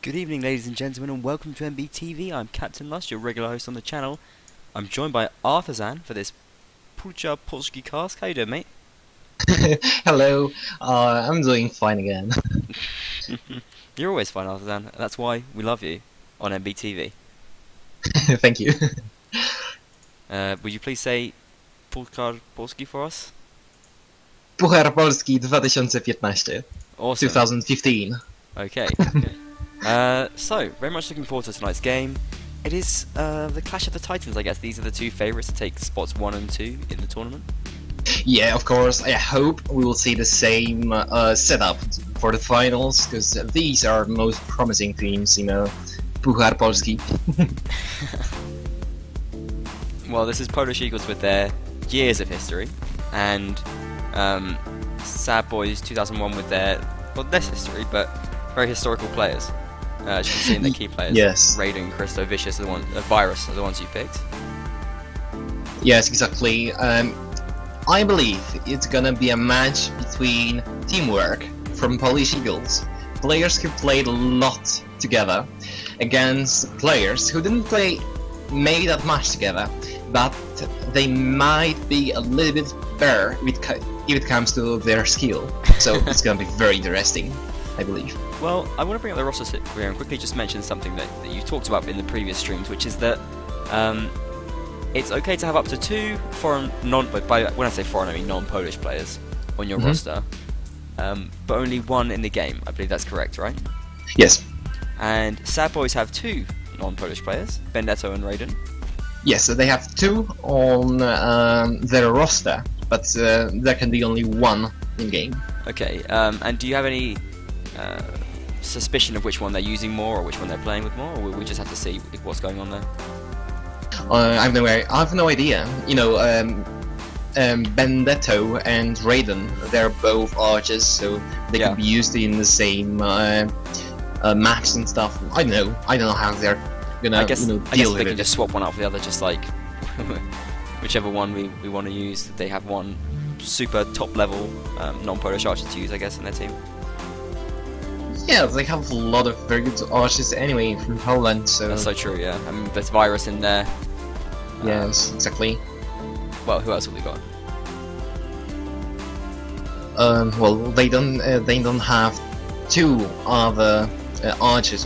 Good evening, ladies and gentlemen, and welcome to MBTV. I'm Captain Lust, your regular host on the channel. I'm joined by Artisan for this Pulcha Polski cast. How you doing, mate? Hello, I'm doing fine again. You're always fine, Artisan. That's why we love you on MBTV. Thank you. Would you please say Pulcha Polski for us? Puchar Polski 2015. Awesome. 2015. Okay. So, very much looking forward to tonight's game. It is the Clash of the Titans, I guess. These are the two favourites to take spots 1 and 2 in the tournament. Yeah, of course. I hope we will see the same setup for the finals, because these are most promising teams in Puchar Polski. Well, this is Polish Eagles with their years of history, and SadBoys2001 with their, well, less history, but very historical players. As you can see in the key players, yes. Raiden, Christo, Vicious, are the one, Virus are the ones you picked. Yes, exactly. I believe it's gonna be a match between teamwork from Polish Eagles, players who played a lot together, against players who didn't play maybe that much together, but they might be a little bit better if it comes to their skill. So it's gonna be very interesting, I believe. Well, I want to bring up the roster here and quickly just mention something that you talked about in the previous streams, which is that it's okay to have up to 2 foreign, when I say foreign, I mean non-Polish players on your roster, but only 1 in the game. I believe that's correct, right? Yes. And SadBoys have 2 non-Polish players, Vendetto and Raiden. Yes, so they have 2 on their roster, but there can be only 1 in game. Okay, and do you have any suspicion of which one they're using more or which one they're playing with more, or will we just have to see what's going on there? I have no idea. You know, Vendetto and Raiden, they're both archers, so they can be used in the same maps and stuff. I don't know how they're gonna I guess deal with they can it. just swap one out for the other, just like whichever one we want to use. They have one super top level non-Polish archer to use, I guess, in their team. Yeah, they have a lot of very good archers anyway from Poland, so... That's so true, yeah. I mean, there's Virus in there. Yes, exactly. Well, who else have we got? Well, they don't have 2 other archers,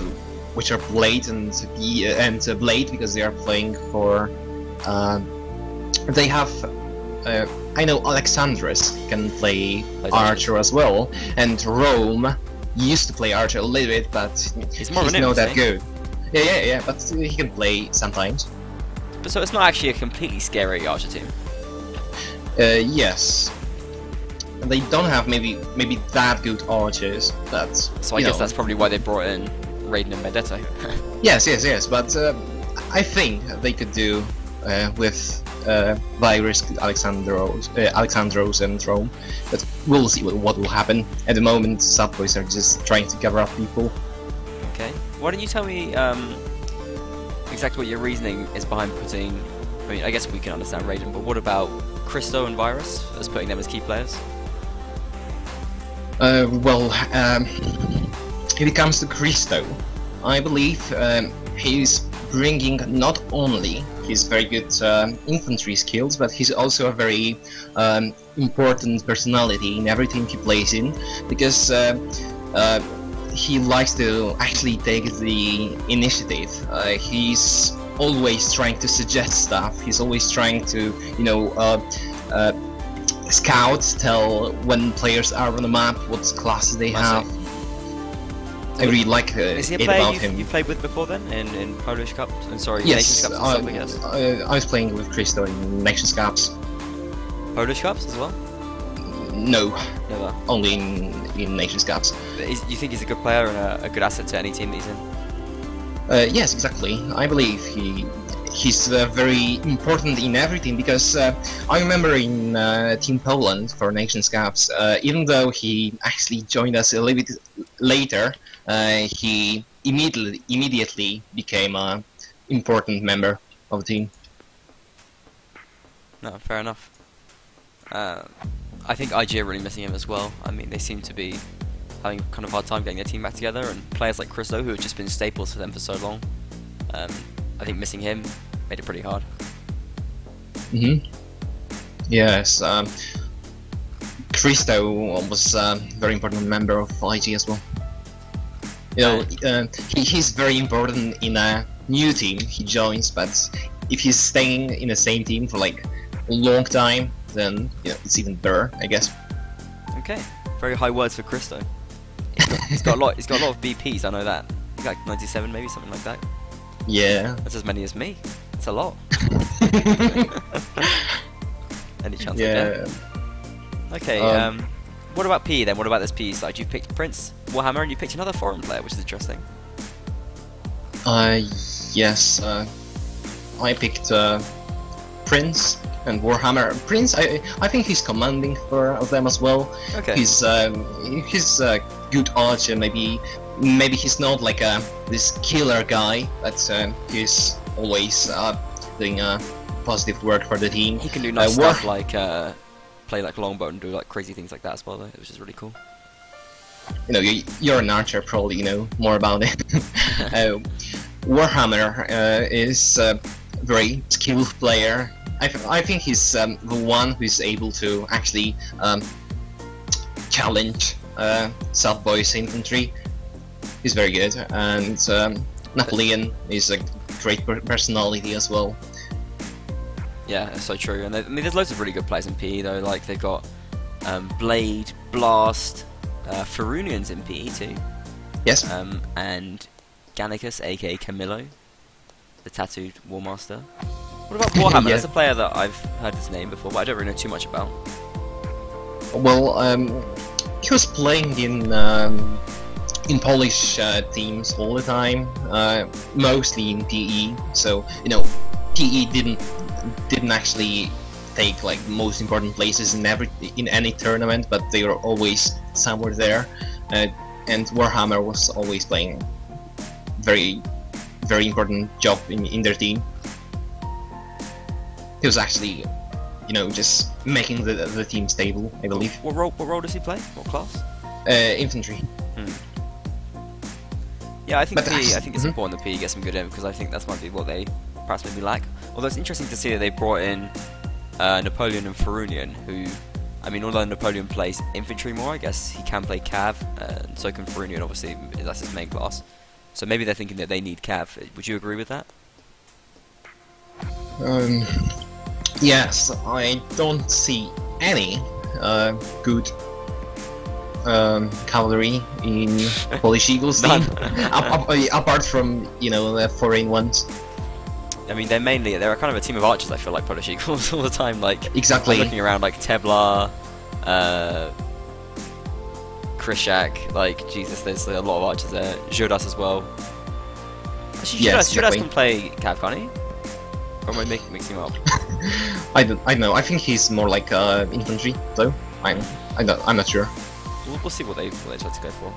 which are Blade and Blade, because they are playing for... they have... I know Alexandros can play archer as well, and Rome used to play archer a little bit, but he's not that good. Yeah, but he can play sometimes. But so it's not actually a completely scary archer team. Yes. They don't have maybe that good archers, but so I guess that's probably why they brought in Raiden and Vendetto. yes, but I think they could do with Virus, Alexandros and Rome, but we'll see what will happen. At the moment, SadBoys are just trying to gather up people. Okay. Why don't you tell me exactly what your reasoning is behind putting... I mean, I guess we can understand Raiden, but what about Christo and Virus, as putting them as key players? Well, if it comes to Christo, I believe he's bringing not only his very good infantry skills, but he's also a very important personality in every team he plays in, because he likes to actually take the initiative. He's always trying to suggest stuff. He's always trying to, scout, tell when players are on the map, what classes they have. I really like is he a it player about him. you've played with before then, in Polish Cups? And sorry, Yes, Nations Cups and stuff, I guess. I was playing with Christo in Nations Cups. Polish Cups as well? No, Never. only in Nations Cups. But you think he's a good player and a good asset to any team that he's in? Yes, exactly. I believe he's very important in every team, because I remember in Team Poland for Nations Cups, even though he actually joined us a little bit later, he immediately became an important member of the team. No, fair enough. I think IG are really missing him as well. I mean, they seem to be having kind of a hard time getting their team back together, and players like Christo, who have just been staples for them for so long, I think missing him made it pretty hard. Yes, Christo was a very important member of IG as well. You know, he's very important in a new team he joins, but if he's staying in the same team for like a long time, then you know, it's even better, I guess. Okay, very high words for Christo. He's got a lot. He's got a lot of BPs. I know that. He's got like 97, maybe something like that. Yeah. That's as many as me. It's a lot. Any chance? Yeah. Okay. What about P then? What about this P side? You picked Prince, Warhammer, and you picked another foreign player, which is interesting. Yes. I picked Prince and Warhammer. Prince, I think he's commanding for them as well. Okay. He's a good archer. Maybe he's not like this killer guy, but he's always doing positive work for the team. He can do nice stuff like play like longbow and do like crazy things like that as well, though, which is really cool. You know, you're an archer, probably you know more about it. Warhammer is a very skilled player. I think he's the one who's able to actually challenge SadBoys infantry. He's very good, and Napoleon is a great personality as well. Yeah, that's so true. And I mean, there's loads of really good players in PE though. Like they've got Blade, Blast, Ferunians in PE too. Yes. And Gannicus, aka Camillo, the tattooed War Master. What about Warhammer? Yeah. There's a player that I've heard his name before, but I don't really know too much about. Well, he was playing in Polish teams all the time, mostly in PE. So you know, PE didn't actually take like most important places in any tournament, but they were always somewhere there. And Warhammer was always playing very important job in their team. He was actually, you know, just making the team stable, I believe. What role does he play? What class? Infantry. Yeah, I think it's important that PE gets some good in, because I think that's might be what they perhaps maybe lack. Although it's interesting to see that they brought in Napoleon and Ferunian, who, I mean, although Napoleon plays infantry more, I guess he can play cav, and so can Ferunian, obviously, that's his main class. So maybe they're thinking that they need cav. Would you agree with that? Yes, I don't see any good cavalry in Polish Eagles team, apart from, you know, the foreign ones. I mean, they're kind of a team of archers, I feel like, Polish Eagles all the time. Like, exactly. I'm looking around, like Teblar, Krishak, like, Jesus, there's a lot of archers there. Judas as well. Actually, yes, Judas can play cav, can't he? Or am I mixing him up? I don't know. I think he's more like infantry, though. I'm not sure. We'll see what they try to go for.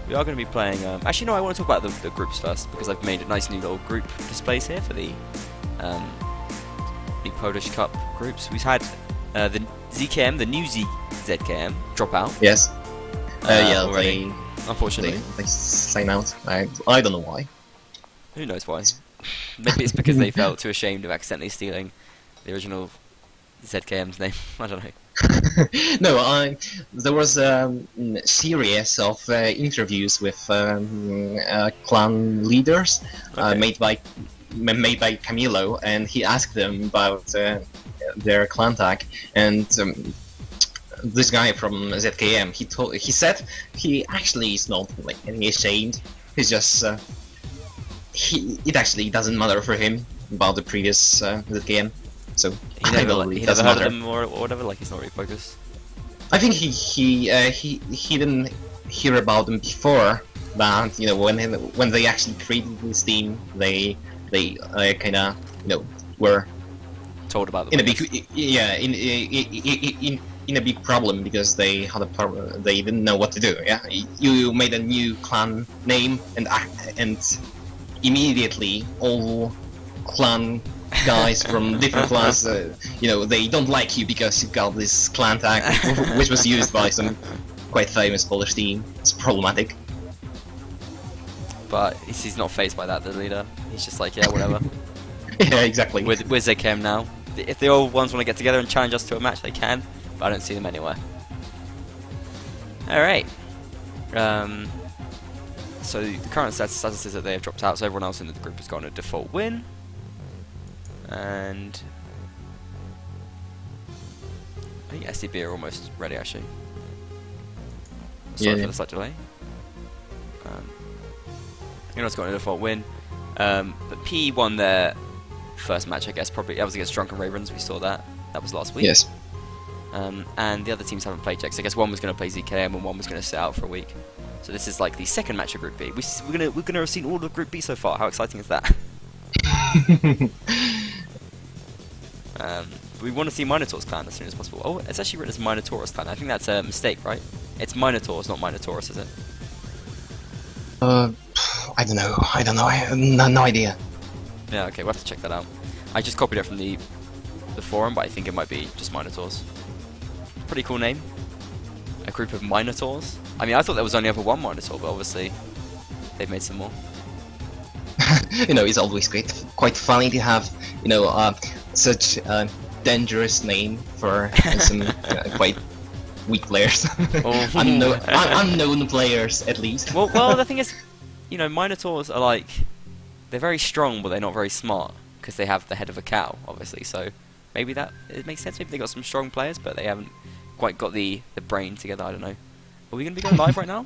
We are going to be playing. Actually, no. I want to talk about the groups first, because I've made a nice new little group displays here for the Polish Cup groups. We've had the ZKM, the new ZKM, drop out. Yes. Yeah. Already. Unfortunately, they sign out. I don't know why. Who knows why? Maybe it's because they felt too ashamed of accidentally stealing the original ZKM's name. I don't know. No, there was a series of interviews with clan leaders made by Camilo, and he asked them about their clan tag, and this guy from ZKM, he said he actually is not like any ashamed. He's just it actually doesn't matter for him about the previous ZKM. So he never heard of them or whatever. Like, he's not really focused. I think he didn't hear about them before that. You know, when they actually created this team, they kind of, you know, were told about them. In a big problem, because they had a problem. They didn't know what to do. Yeah, you made a new clan name, and immediately all clan guys from different clans, you know, they don't like you because you got this clan tag, which was used by some quite famous Polish team. It's problematic. But he's not fazed by that, the leader. He's just like, yeah, whatever. Yeah, exactly. We're Zcam now. If the old ones want to get together and challenge us to a match, they can, but I don't see them anywhere. Alright. So the current status is that they have dropped out, so everyone else in the group has gotten a default win. And I think SDB are almost ready, actually. Sorry for the slight delay. Everyone's got a default win. But P won their first match, I guess. Probably that was against Drunken Ravens. We saw that. That was last week. Yes. And the other teams haven't played yet. So I guess one was going to play ZKM and one was going to sit out for a week. So this is like the second match of Group B. We're gonna have seen all of Group B so far. How exciting is that? We want to see Minotaur's clan as soon as possible. Oh, it's actually written as Minotaur's clan. I think that's a mistake, right? It's Minotaurs, not Minotaurus, is it? I don't know. I have no idea. Yeah, okay, we'll have to check that out. I just copied it from the forum, but I think it might be just Minotaurs. Pretty cool name. A group of Minotaurs. I mean, I thought there was only ever one Minotaur, but obviously they've made some more. You know, it's always quite funny to have, you know, such a dangerous name for some quite weak players. Oh. Unknown players, at least. Well, the thing is, you know, Minotaurs are like, they're very strong, but they're not very smart, because they have the head of a cow, obviously, so maybe it makes sense. Maybe they got some strong players, but they haven't quite got the brain together, I don't know. Are we going to be going live right now?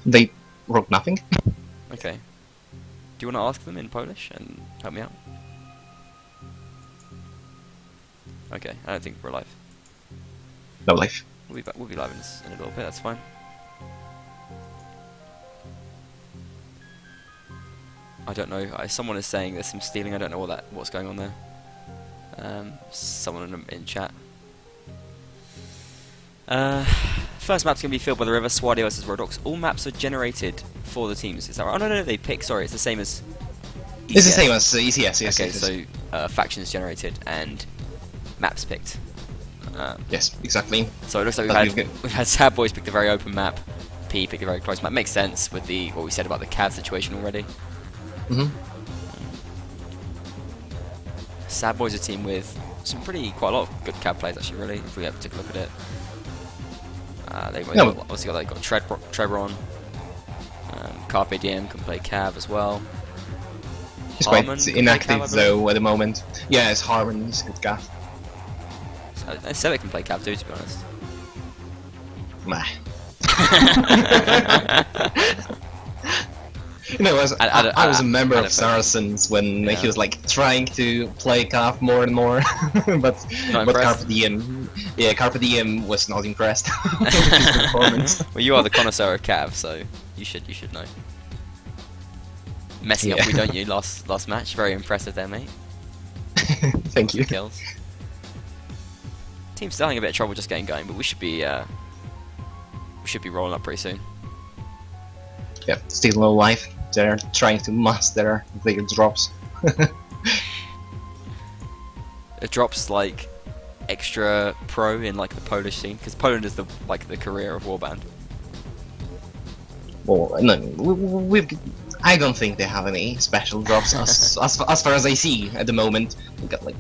They wrote nothing. Okay. Do you want to ask them in Polish and help me out? Okay, I don't think we're live. No life. We'll be live in a little bit, that's fine. I don't know, someone is saying there's some stealing, I don't know what's going on there. Someone in chat. First map's going to be filled by the river, Swadio versus Rodox. All maps are generated for the teams, is that right? Oh no, they pick, sorry, it's the same as ECS. It's the same as ECS, yes. Okay, yes. so factions generated and maps picked. Yes, exactly. So it looks like we've had SadBoys pick the very open map, P pick a very close map. Makes sense with what we said about the Cav situation already. SadBoys a team with quite a lot of good Cav players actually, really, if we have to take a look at it. They've obviously got Trevor on. Carpe Diem can play Cav as well. He's quite inactive though at the moment. Yeah, it's Harmon, he's a good Cav. Sevic can play Cav too, to be honest. Nah. You know, I was a member of Saracens when he was like trying to play Cav more and more, but Carpe Diem, Carpe Diem was not impressed with his performance. Well, you are the connoisseur of Cav, so you should know. Messing up, don't you? Last match, very impressive there, mate. Thank you. Kills. Team's still having a bit of trouble just getting going, but we should be rolling up pretty soon. Yeah, still no life. They're trying to master their drops. It drops like extra pro in like the Polish scene, because Poland is the career of Warband. Well, no, I don't think they have any special drops as far as I see at the moment. We got like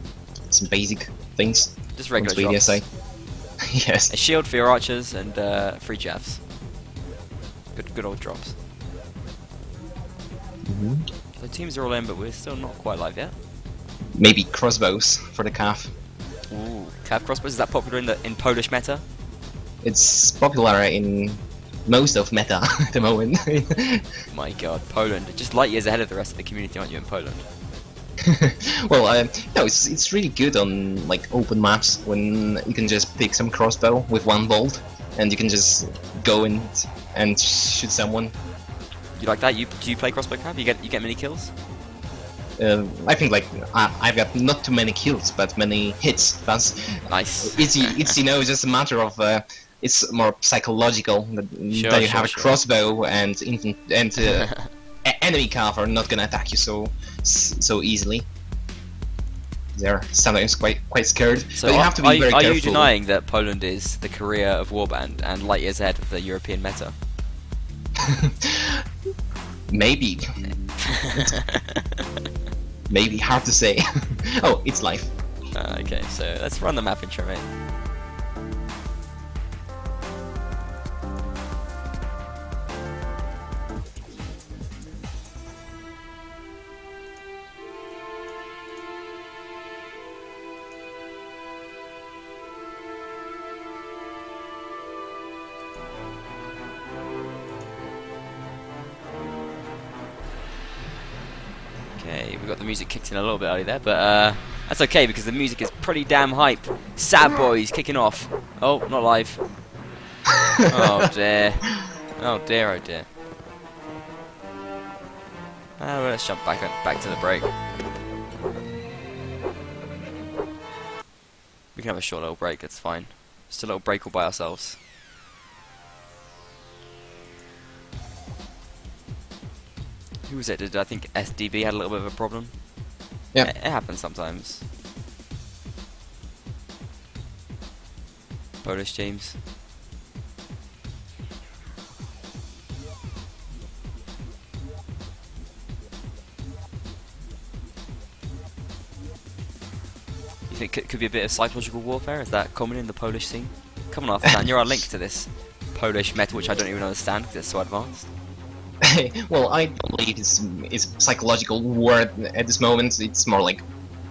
some basic things. Just regular drops. Yes. A shield for your archers and free jabs. Good old drops. The teams are all in, but we're still not quite live yet. Maybe crossbows for the Cav. Ooh, Cav crossbows, is that popular in Polish meta? It's popular in most of meta at the moment. My god, Poland. Just light years ahead of the rest of the community, aren't you, in Poland? Well, no, it's really good on like open maps when you can just pick some crossbow with one bolt and you can just go and shoot someone. You like that? Do you play crossbow Cav? You get many kills? I think like I've got not too many kills, but many hits. That's nice. It's you know just a matter of it's more psychological that you have a crossbow and enemy Cav are not gonna attack you so easily. they're sometimes quite scared. So but you have to be very are careful. you denying that Poland is the Korea of Warband and light years ahead of the European meta? Maybe. Maybe, hard to say. Oh, it's live. Okay, so let's run the map intro, mate. Okay, we got the music kicked in a little bit early there, but that's okay because the music is pretty damn hype. Sad Boys kicking off. Oh, not live. Oh dear. Oh dear, oh dear. Well, let's jump back to the break. We can have a short little break, it's fine. Just a little break all by ourselves. Who was it? Did I think SDB had a little bit of a problem? Yeah. It happens sometimes. Polish teams. You think it could be a bit of psychological warfare? Is that common in the Polish scene? Come on, Dan, you're our link to this Polish meta, which I don't even understand because it's so advanced. Well, I don't believe it's psychological war at this moment. It's more like,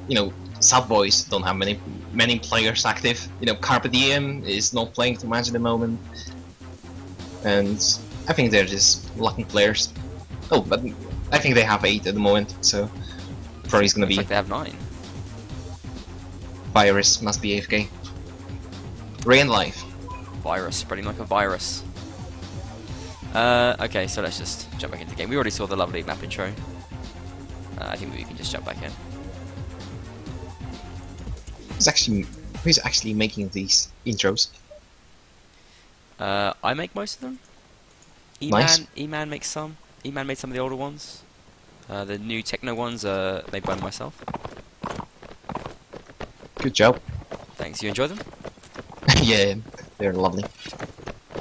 you know, SadBoys don't have many players active. You know, Carpe Diem is not playing too much at the moment, and I think they're just lacking players. Oh, but I think they have 8 at the moment, so probably it's gonna be. Like they have 9. Virus must be AFK. Ray and life. Virus, spreading like a virus. Okay, so let's just jump back into the game. We already saw the lovely map intro. I think we can just jump back in. Who's actually making these intros? I make most of them. Nice. E-Man makes some. E-Man made some of the older ones. The new techno ones are made by myself. Good job. Thanks. You enjoy them? Yeah, they're lovely.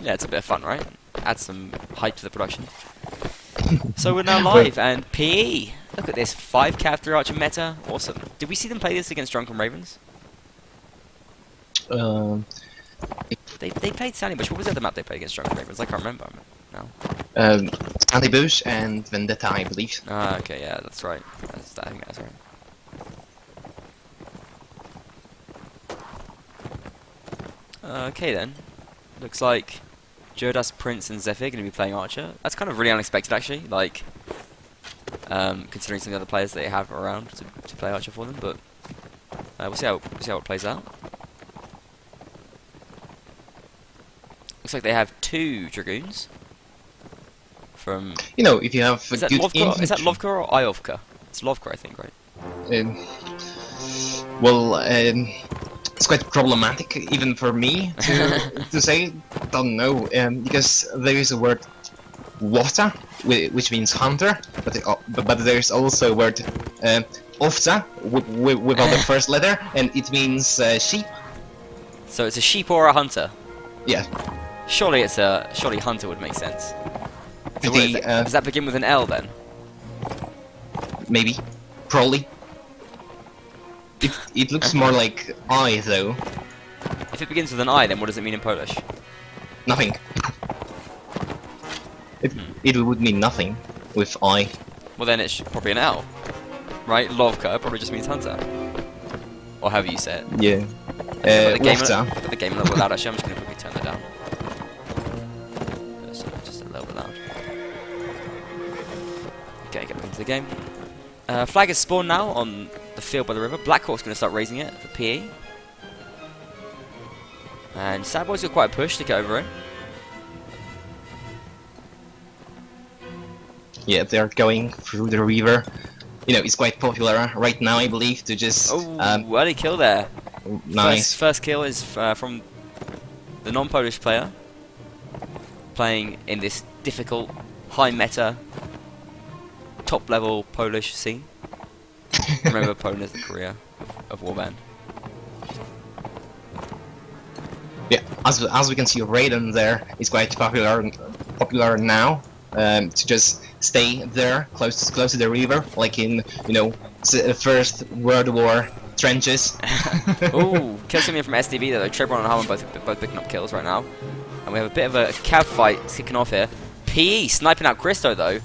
Yeah, it's a bit of fun, right? Add some hype to the production. So we're now live, and PE! Look at this, 5 Cav 3 Archer meta, awesome. Did we see them play this against Drunken Ravens? They played Sandy Bush. What was the other map they played against Drunken Ravens? I can't remember now. Sandy Bush and Vendetta, I believe. Ah, okay, yeah, that's right. I think that's right. Okay then, looks like Jodas, Prince, and Zephyr are going to be playing Archer. That's kind of really unexpected, actually. Like, considering some of the other players they have around to play Archer for them. But we'll see how it plays out. Looks like they have 2 Dragoons. From You know, if you have is that good Lovka? Is that Lovka or Iovka? It's Lovka, I think, right? It's quite problematic, even for me, to say. Don't know, because there is a word "wata," which means hunter, but there's also a word "ovca" without the first letter, and it means sheep. So it's a sheep or a hunter. Yeah. Surely hunter would make sense. So does that begin with an L then? Maybe, probably. It looks more like I though. If it begins with an I, then what does it mean in Polish? Nothing. It would mean nothing with I. Well then it's probably an L, right? Lovka probably just means hunter, or however you say it. Yeah. Put the game a little bit loud. Actually, I'm just going to quickly turn that down. Just a little bit loud. Okay, get back into the game. Flag is spawned now on the field by the river. Blackhawk's going to start raising it for PE. And SadBoys got quite a push to get over it. Yeah, they're going through the river. You know, it's quite popular right now, I believe, to just... early kill there. Nice. First kill is from the non-Polish player. Playing in this difficult, high meta, top level Polish scene. Remember, Poland is the Korea of Warband. Yeah, as we can see, Raiden there is quite popular now. To just stay there, close to the river, like in First World War trenches. Ooh, kills coming in from SDB though. Trebron and Harmon both picking up kills right now, and we have a bit of a cav fight kicking off here. PE sniping out Christo though,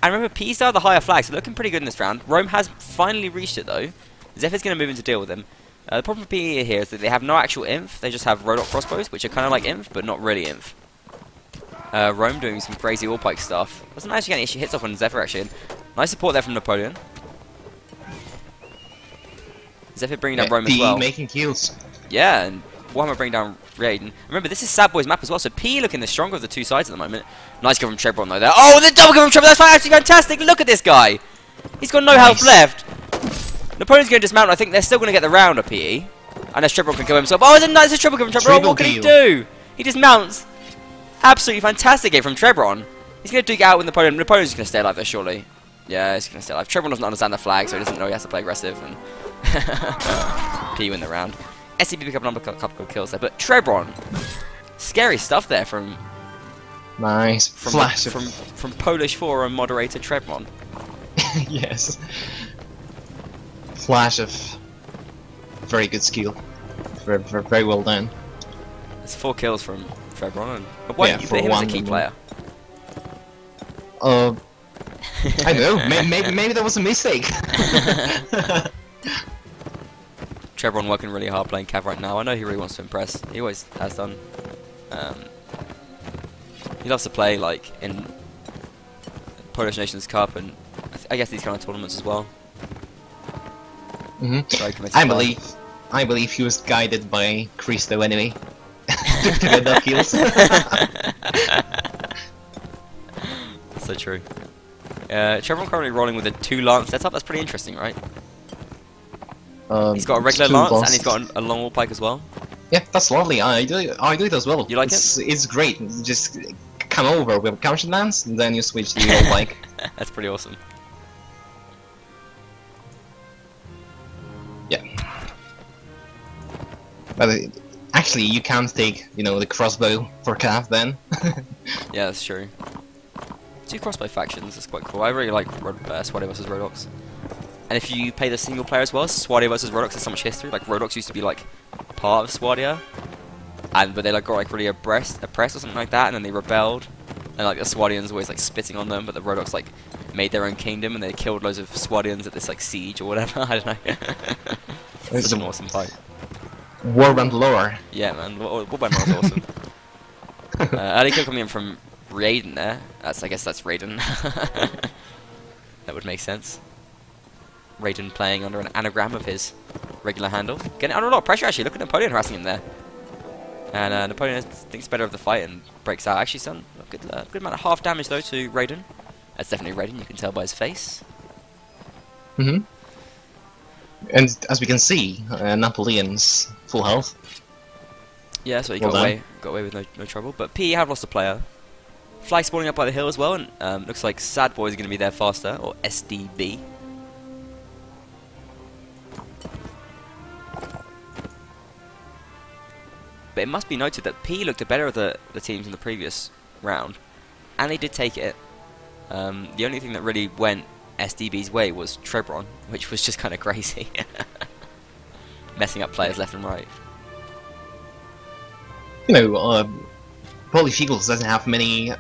and remember PE still have the higher flag, so looking pretty good in this round. Rome has finally reached it though. Zephyr's going to move in to deal with him. The problem for PE here is that they have no actual inf. They just have Rodok crossbows, which are kind of like inf, but not really inf. Rome doing some crazy all-pike stuff. Doesn't actually get any hits off on Zephyr actually. Nice support there from Napoleon. Zephyr bringing down Rome as well. Making kills. Yeah, and Warhammer bringing down Raiden. Remember, this is SadBoys map as well, so P looking the stronger of the two sides at the moment. Nice kill from Trebron though there. Oh, the double kill from Trebron! That's actually fantastic! Look at this guy! He's got no health left. Napoleon's going to dismount. I think they're still going to get the round of PE. Unless Trebron can kill himself. Oh, it's a nice triple kill from Trebron. What can he do? He dismounts. Absolutely fantastic game from Trebron. He's going to duke it out with Napoleon. Napoleon's just going to stay alive there, surely. Yeah, he's going to stay alive. Trebron doesn't understand the flag, so he doesn't know he has to play aggressive. And P win the round. SCP pick up a couple of kills there, but Trebron, scary stuff there from flash from Polish forum moderator Trebron. Yes, flash of very good skill, very well done. It's 4 kills from Trebron, and why didn't you put him as a key player? I don't know. Maybe that was a mistake. Trebron working really hard playing Cav right now. I know he really wants to impress. He always has done. He loves to play like in Polish Nations Cup and I guess these kind of tournaments as well. I believe he was guided by Christo anyway to get that kills. So true. Trebron currently rolling with a 2 lance setup. That's pretty interesting, right? He's got a regular lance and he's got a long wall pike as well. Yeah, that's lovely. I do it as well. You like it? It's great. Just come over with a counter lance and then you switch to the wall pike. That's pretty awesome. Yeah. But actually, you can't take the crossbow for Cav then. Yeah, that's true. 2 crossbow factions. That's quite cool. I really like Swadi vs Rodox. And if you play the single player as well, Swadia vs Rodox has so much history. Like Rodox used to be like part of Swadia, but they like got like really oppressed or something like that, and then they rebelled, and like the Swadians always like spitting on them, but the Rodox like made their own kingdom and they killed loads of Swadians at this like siege or whatever. I don't know. It's such an awesome fight. Warband lore. Yeah, man, Warband lore is awesome. Early kill coming in from Raiden there. I guess that's Raiden. That would make sense. Raiden playing under an anagram of his regular handle. Getting under a lot of pressure actually. Look at Napoleon harassing him there. And Napoleon thinks better of the fight and breaks out. Actually, done a good amount of half damage though to Raiden. That's definitely Raiden, you can tell by his face. And as we can see, Napoleon's full health. Yeah, so he got away with no trouble. But PE have lost a player. Flag spawning up by the hill as well, and looks like SadBoys is going to be there faster, or SDB. But it must be noted that P looked the better of the teams in the previous round, and they did take it. The only thing that really went SDB's way was Trebron, which was just kind of crazy. Messing up players left and right. Polish Eagles doesn't have many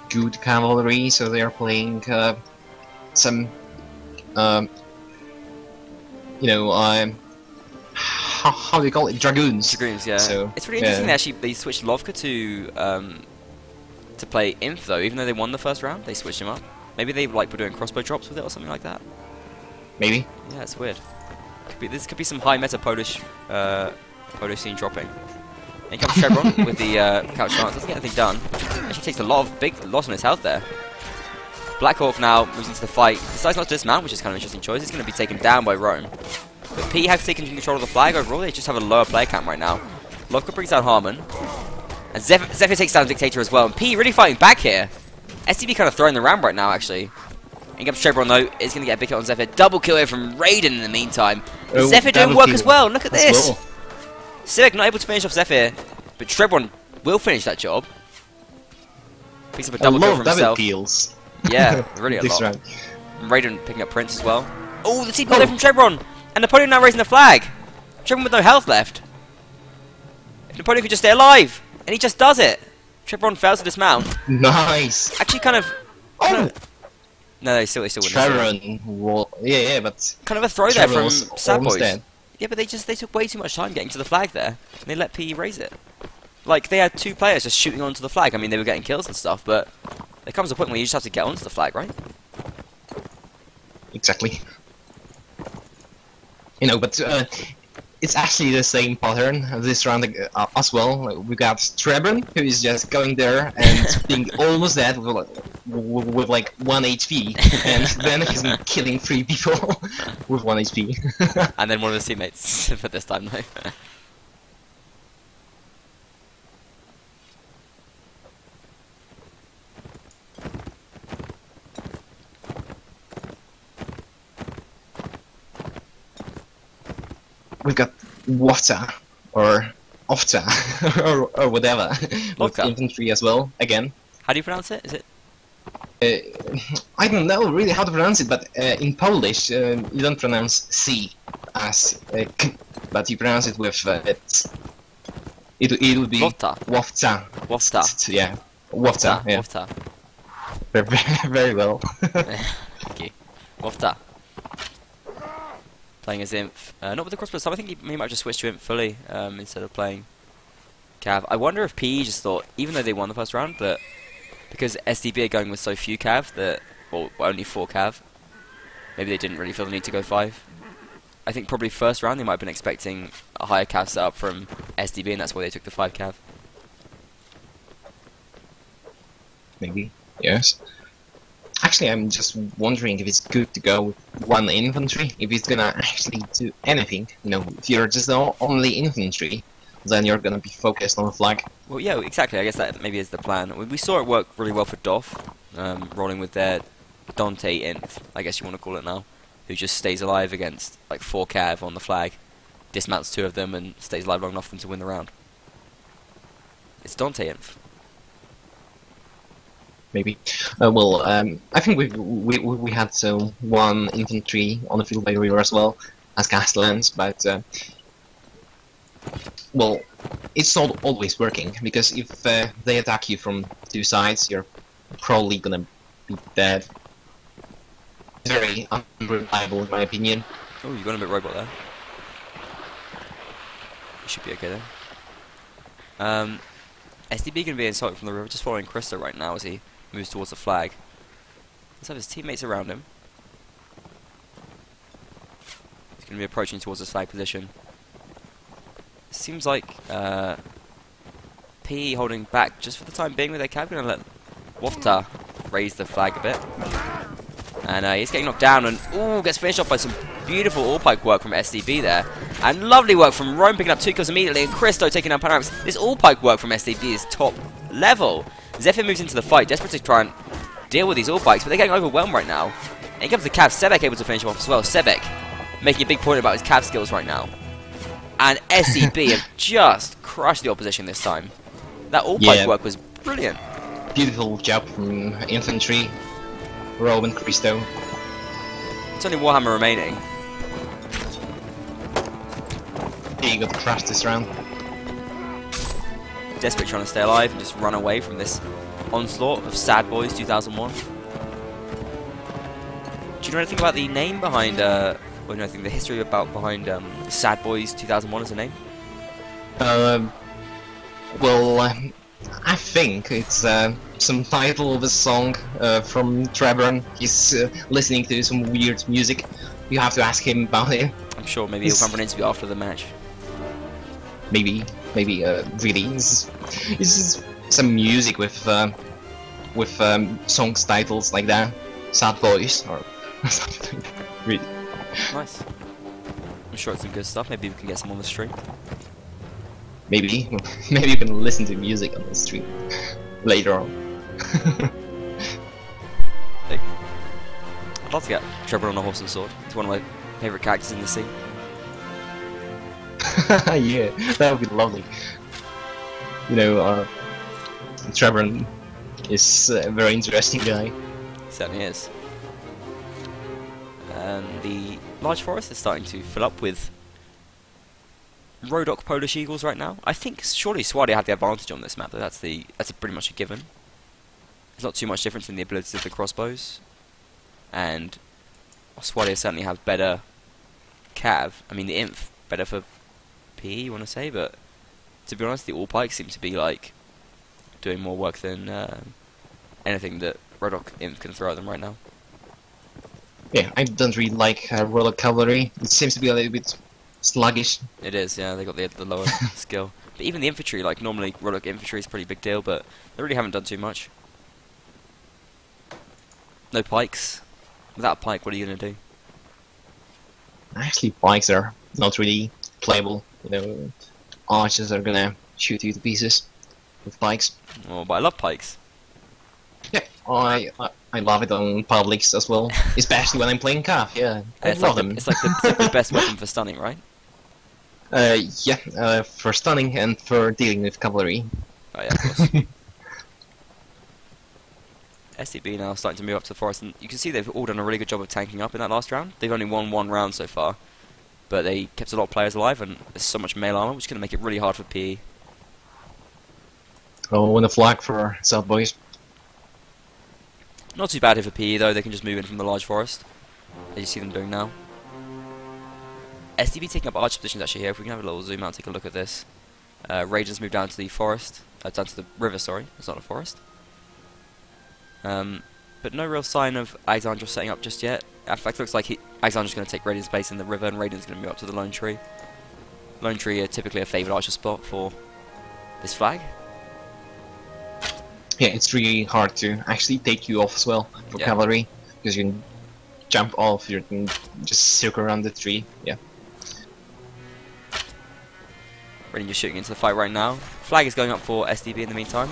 good cavalry, so they are playing some, how do you call it? Dragoons. Dragoons, yeah. So, it's really interesting they switched Lovka to play Inf though, even though they won the first round, they switched him up. Maybe they were doing crossbow drops with it or something like that. Maybe. Yeah, it's weird. This could be some high meta Polish scene dropping. And here comes Trebron with the couch lance. Doesn't get anything done. Actually takes a lot of big loss on his health there. Black Hawk now moves into the fight. Decides not to dismount, which is kind of an interesting choice. He's going to be taken down by Rome. But P have taken control of the flag overall. They just have a lower player count right now. Lovka brings down Harmon. And Zephyr takes down Dictator as well. And P really fighting back here. STB kind of throwing the ram right now, actually. And comes Trebron though, is going to get a big hit on Zephyr. Double kill here from Raiden in the meantime. Zephyr doing work as well. Look at this. Well. Sivek not able to finish off Zephyr, but Trebron will finish that job. Picks up a double kill for himself. Kills. Yeah, really a This lot. round. And Raiden picking up Prince as well. Oh, the team got there from Trebron! And Napoleon now raising the flag! Trebron with no health left. If Napoleon could just stay alive! And he just does it! Trebron fails to dismount. Nice! Actually kind of... Oh! No, they still wouldn't. Trebron, yeah, but... Kind of a throw there from was Sad almost Boys. dead. Yeah, but they took way too much time getting to the flag there. And they let PE raise it. Like, they had two players just shooting onto the flag. I mean, they were getting kills and stuff, but... There comes a point where you just have to get onto the flag, right? Exactly. You know, but it's actually the same pattern this round as well. Like, we got Trebron, who is just going there and being almost dead with like 1 HP, and then he's killing 3 people with 1 HP. And then one of his teammates for this time, though. We've got Wata, or Ofta, or whatever, with infantry as well, again. How do you pronounce it? Is it? I don't know really how to pronounce it, but in Polish you don't pronounce C as K, but you pronounce it with it would be Wofta. Wofta. Wofta. Yeah, Wofta. Yeah. Wofta. Very well. Thank you. Wofta. Playing as Inf. Not with the crossbow stuff. I think he might just switch to Inf fully instead of playing Cav. I wonder if PE just thought, even though they won the first round, that because SDB are going with so few Cav, that, well, only 4 Cav, maybe they didn't really feel the need to go 5. I think probably first round they might have been expecting a higher Cav setup from SDB, and that's why they took the 5 Cav. Maybe, yes. Actually, I'm just wondering if it's good to go with 1 infantry, if it's gonna actually do anything. You know, if you're just the only infantry, then you're gonna be focused on the flag. Well, yeah, exactly. I guess that maybe is the plan. We saw it work really well for Doff, rolling with their Dante Inf, I guess you want to call it now, who just stays alive against like 4 Cav on the flag, dismounts 2 of them, and stays alive long enough for them to win the round. It's Dante Inf. Maybe. I think we had 1 infantry on the field by river as well as Castellans, but well, it's not always working, because if they attack you from 2 sides, you're probably gonna be dead. Very unreliable, in my opinion. Oh, you've gone a bit robot there. You should be okay then. SDB gonna be insulted from the river, just following Krista right now as he moves towards the flag. Let's have his teammates around him. He's going to be approaching towards his flag position. Seems like PE holding back just for the time being with their Cav. Going to let Wofta raise the flag a bit. And he's getting knocked down and gets finished off by some beautiful all-pike work from SDB there. And lovely work from Rome picking up 2 kills immediately, and Christo taking down Panoramics. This all-pike work from SDB is top level. Zephyr moves into the fight, desperate to try and deal with these all-pikes, but they're getting overwhelmed right now. And here comes the Cav, Sebek able to finish him off as well. Sebek making a big point about his Cav skills right now. And SCB have just crushed the opposition this time. That all-pike work was brilliant. Beautiful job from infantry, Rome and Christo. It's only Warhammer remaining. He got crushed this round. Desperate trying to stay alive and just run away from this onslaught of Sad Boys 2001. Do you know anything about the name behind, or do you know anything the history behind Sad Boys 2001 as a name? Well, I think it's some title of a song from Trebron. He's listening to some weird music. You have to ask him about it. I'm sure maybe he'll come for an interview after the match. Maybe, really, it's just some music with songs titles like that, Sad Boys or something like that. Really nice. I'm sure it's some good stuff. Maybe we can get some on the stream. Maybe you can listen to music on the stream later on. I'd love to get Trevor on a horse and sword. He's one of my favourite characters in the scene. Yeah, that would be lovely. You know, Trevor is a very interesting guy. Certainly is. And the large forest is starting to fill up with Rodok Polish Eagles right now. I think surely Swadia have the advantage on this map, though. That's pretty much a given. There's not too much difference in the abilities of the crossbows, and Swadia certainly have better cav. I mean, the inf better for PE, you want to say, but to be honest, the all pikes seem to be like doing more work than anything that Rodok inf can throw at them right now. Yeah, I don't really like Royal Cavalry. It seems to be a little bit sluggish. It is, yeah, they got the lower skill. But even the infantry, like normally Rodok infantry is a pretty big deal, but they really haven't done too much. No pikes. Without a pike, what are you going to do? Actually, pikes are not really playable. You know, archers are gonna shoot you to pieces with pikes. Oh, but I love pikes. Yeah, I love it on publics as well, especially when I'm playing Cav. Yeah, I It's love like them. it's like the best weapon for stunning, right? Yeah, for stunning and for dealing with cavalry. Oh yeah, of course. SCB now starting to move up to the forest, and you can see they've all done a really good job of tanking up in that last round. They've only won one round so far, but they kept a lot of players alive, and there's so much mail armor, which is going to make it really hard for PE. Oh, and a flag for South Boys. Not too bad here for PE though, they can just move in from the large forest, as you see them doing now. SDB taking up archer positions actually here. If we can have a little zoom out and take a look at this. Raiders move down to the forest, down to the river, sorry, it's not a forest. But no real sign of Alexandra setting up just yet. In fact, it looks like Alexandra's going to take Radiant's base in the river, and Radiant's going to move up to the Lone Tree. Lone Tree are typically a favoured archer spot for this flag. Yeah, it's really hard to actually take you off as well for cavalry, because you can jump off, you can just circle around the tree. Yeah. Radiant just shooting into the fight right now. Flag is going up for SDB in the meantime.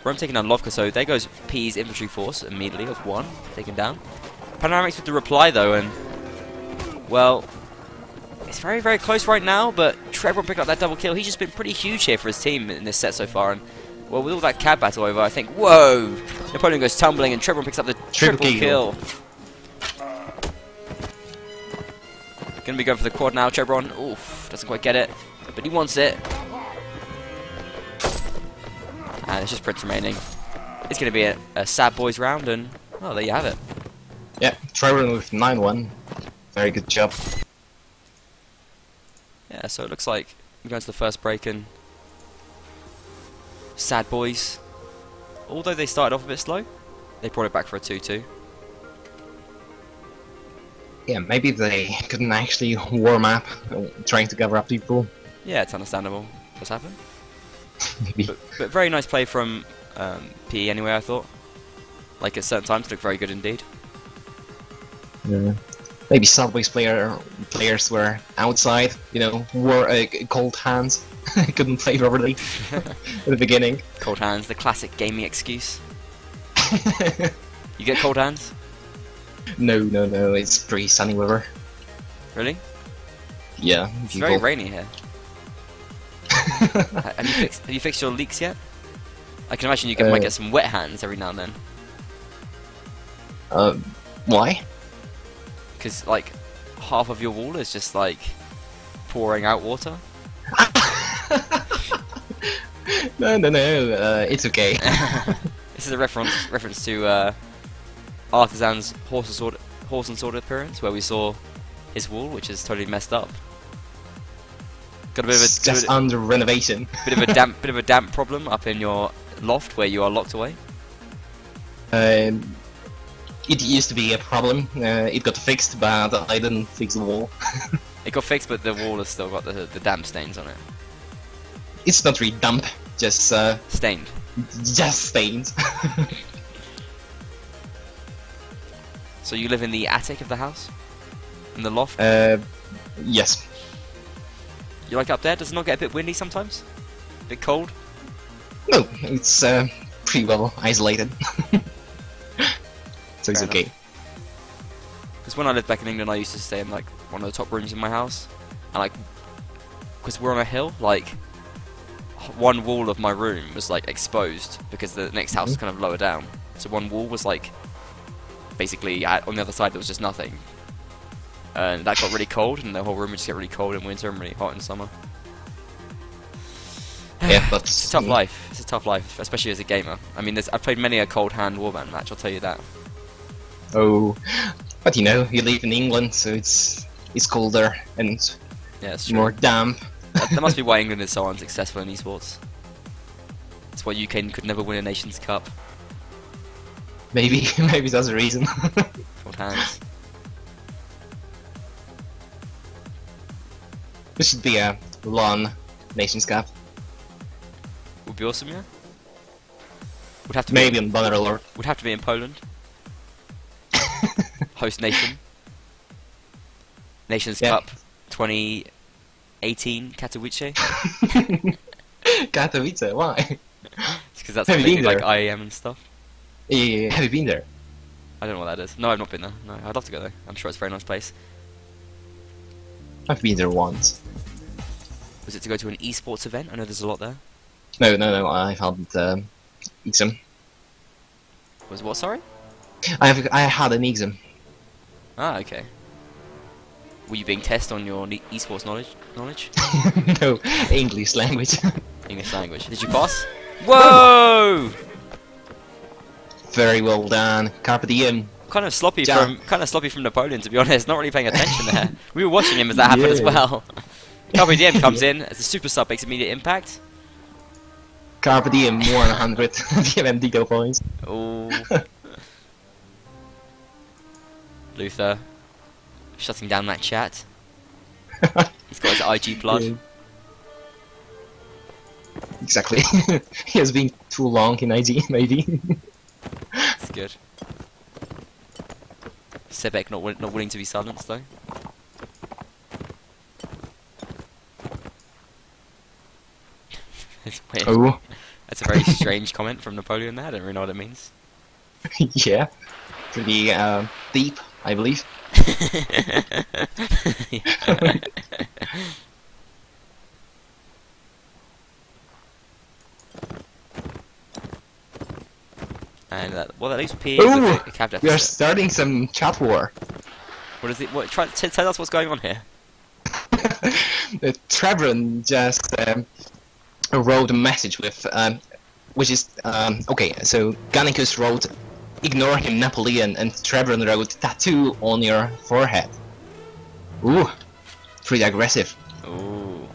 Rome taking down Lovka, so there goes P's infantry force immediately of one, taken down. Panoramics with the reply though, and well, it's very, very close right now, but Trevor picked up that double kill. He's just been pretty huge here for his team in this set so far, and well, with all that cab battle over, I think, whoa! Napoleon goes tumbling, and Trevor picks up the triple kill. Gonna be going for the quad now, Chevron. Oof, doesn't quite get it, but he wants it. And it's just Prince remaining. It's going to be a SadBoys round, and well, there you have it. Yeah, Trevor with 9-1. Very good job. Yeah, so it looks like we're going to the first break, and SadBoys, although they started off a bit slow, they brought it back for a 2-2. Yeah, maybe they couldn't actually warm up, trying to cover up people. Yeah, it's understandable what's happened. Maybe. But very nice play from PE anyway, I thought. Like at certain times, looked very good indeed. Yeah. Maybe Southways players were outside, you know, wore cold hands, couldn't play properly at the beginning. Cold hands, the classic gaming excuse. You get cold hands? No, it's pretty sunny weather. Really? Yeah. It's very rainy here. Have you fixed your leaks yet? I can imagine you might get some wet hands every now and then. Why? Because like half of your wall is just like pouring out water. No, it's okay. This is a reference to Artisan's horse and sword appearance, where we saw his wall, which is totally messed up. Got a bit of a just under renovation. bit of a damp problem up in your loft where you are locked away. It used to be a problem. It got fixed, but I didn't fix the wall. It got fixed, but the wall has still got the damp stains on it. It's not really damp, just Stained. Just stains. So you live in the attic of the house? In the loft? Yes. You like up there? Does it not get a bit windy sometimes? A bit cold? No, it's pretty well isolated. So it's okay. Because when I lived back in England, I used to stay in like one of the top rooms in my house, and like because we're on a hill, like one wall of my room was like exposed because the next house was kind of lower down. So one wall was like basically on the other side there was just nothing, and that got really cold, and the whole room would just get really cold in winter and really hot in summer. Yeah, but it's a tough life. It's a tough life, especially as a gamer. I mean, I've played many a cold hand Warband match. I'll tell you that. Oh, but you know, you live in England, so it's colder and yeah, it's true. More damp. That must be why England is so unsuccessful in esports. That's why UK could never win a Nations Cup. Maybe that's the reason. Cold hands. There should be a LAN Nations Cup. Would be awesome, yeah. Would have to maybe on Banner Alert. Would have to be in Poland. Host nation. Nations Cup 2018 Katowice. Katowice, why? Because that's where they do like IAM and stuff. Yeah, have you been there? I don't know what that is. No, I've not been there. No, I'd love to go there. I'm sure it's a very nice place. I've been there once. Was it to go to an esports event? I know there's a lot there. No, I had exam. Was what, sorry? I had an exam. Ah, okay. Were you being tested on your esports knowledge? No, English language. English language. Did you pass? Whoa! Very well done. Carpe diem. Kind of sloppy from Napoleon, to be honest. Not really paying attention there. We were watching him as that happened as well. Carpe diem comes in as a super sub, makes immediate impact. Carpe diem 100 DMM points. Oh. Luther shutting down that chat. He's got his IG blood. Yeah. Exactly. He has been too long in IG, maybe. That's good. Sebek not willing to be silenced though. It's weird. Oh. That's a very strange comment from Napoleon there. I don't really know what it means. Yeah. Pretty deep, I believe. And well, at least P is a cap deficit. We are starting some chat war. What is it? What? Try to tell us what's going on here. Trevor just wrote a message with, which is okay. So Gannicus wrote, "Ignore him, Napoleon," and Trevor wrote, "Tattoo on your forehead." Ooh, pretty aggressive. Ooh.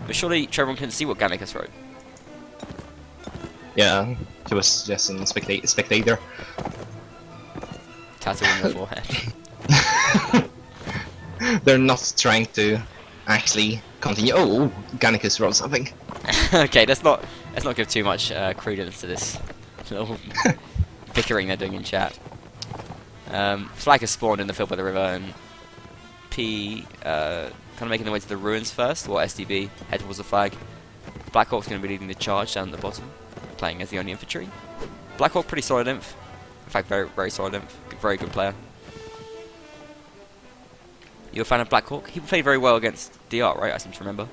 But surely Trevor couldn't see what Gannicus wrote. Yeah, he was just a spectator. Tattoo on your forehead. They're not trying to actually continue. Oh, Gannicus wrote something. Okay, let's not give too much credence to this little bickering they're doing in chat. Flag has spawned in the field by the river, and P kind of making their way to the ruins first, or SDB head towards the flag. Blackhawk's going to be leading the charge down at the bottom, playing as the only infantry. Blackhawk pretty solid inf. In fact, very, very solid inf. Very good player. You're a fan of Blackhawk? He played very well against DR, right? I seem to remember.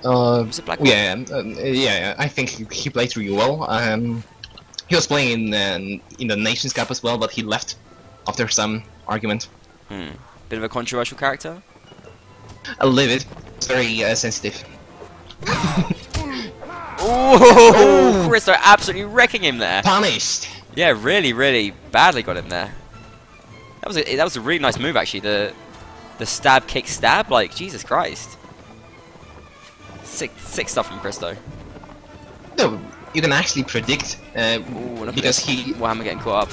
Was it Blackhawk? Yeah, I think he played really well. He was playing in the Nations Cup as well, but he left after some argument. Bit of a controversial character? A little bit. It's very sensitive. Oh, Christo absolutely wrecking him there. Punished. Yeah, really, really badly got him there. That was a really nice move actually. The stab, kick, stab. Like Jesus Christ. Sick stuff from Christo. No, you can actually predict because Warhammer getting caught up.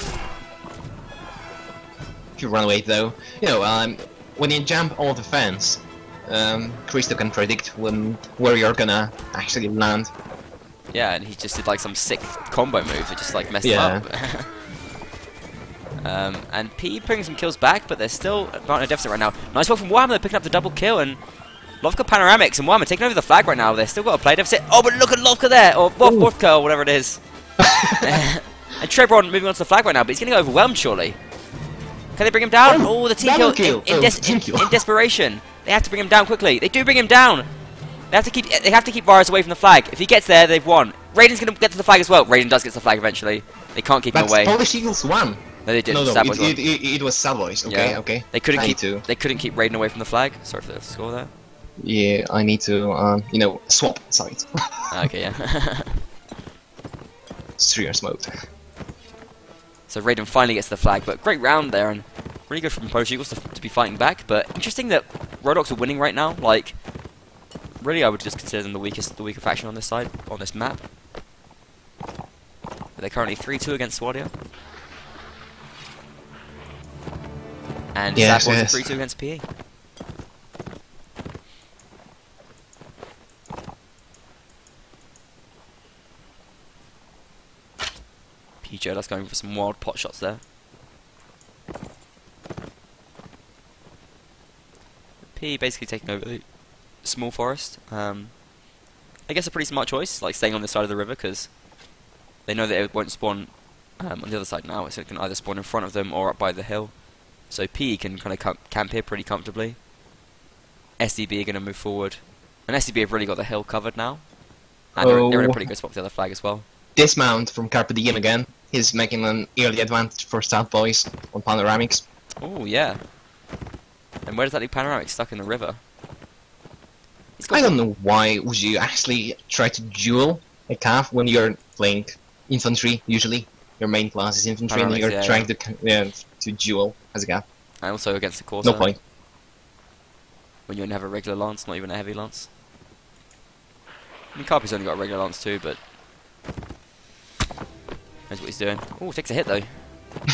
If you run away though, you know, when you jump all the fence, Christo can predict where you're gonna actually land. Yeah, and he just did like some sick combo move that just like messed him up. And P bringing some kills back, but they're still not in a deficit right now. Nice work from Warhammer, they're picking up the double kill, and Lovka panoramics, and Warhammer taking over the flag right now. They've still got a play deficit. Oh, but look at Lovka there, or Vodka, or whatever it is. And Trebron moving onto the flag right now, but he's getting overwhelmed surely. Can they bring him down? Oh, the team double kill, kill. in desperation. They have to bring him down quickly. They do bring him down. They have to keep Virus away from the flag. If he gets there, they've won. Raiden's going to get to the flag as well. Raiden does get to the flag eventually. They can't keep him away. Polish Eagles won. No, they didn't. No, SadBoys won. it was SadBoys. Okay, Yeah. okay. They couldn't keep Raiden away from the flag. Sorry for the score there. Yeah, I need to, you know, swap sides. Okay, yeah. Serious mode. So Raiden finally gets to the flag, but great round there, and really good from Polish Eagles to be fighting back. But interesting that Rodox are winning right now. Like, really, I would just consider them the weaker faction on this side, on this map. But they're currently 3-2 against SadBoys. And yes, SadBoys yes. are 3-2 against PE. That's going for some wild pot shots there. P basically taking over the small forest. I guess a pretty smart choice, like staying on this side of the river, because they know that it won't spawn on the other side now, so it can either spawn in front of them or up by the hill. So P can kind of camp here pretty comfortably. SDB are going to move forward, and SDB have really got the hill covered now, and they're in a pretty good spot for the other flag as well. Dismount from Carpe Diem again. He's making an early advantage for SadBoys on panoramics. Oh yeah. And where does that leave panoramics? Stuck in the river. I don't know why would you actually try to duel a calf when you're playing infantry. Usually, your main class is infantry, and you're trying to duel as a calf. And also against the Corsair. No point. When you only have a regular lance, not even a heavy lance. I mean, Carpe's only got a regular lance too, but knows what he's doing. Oh, takes a hit though.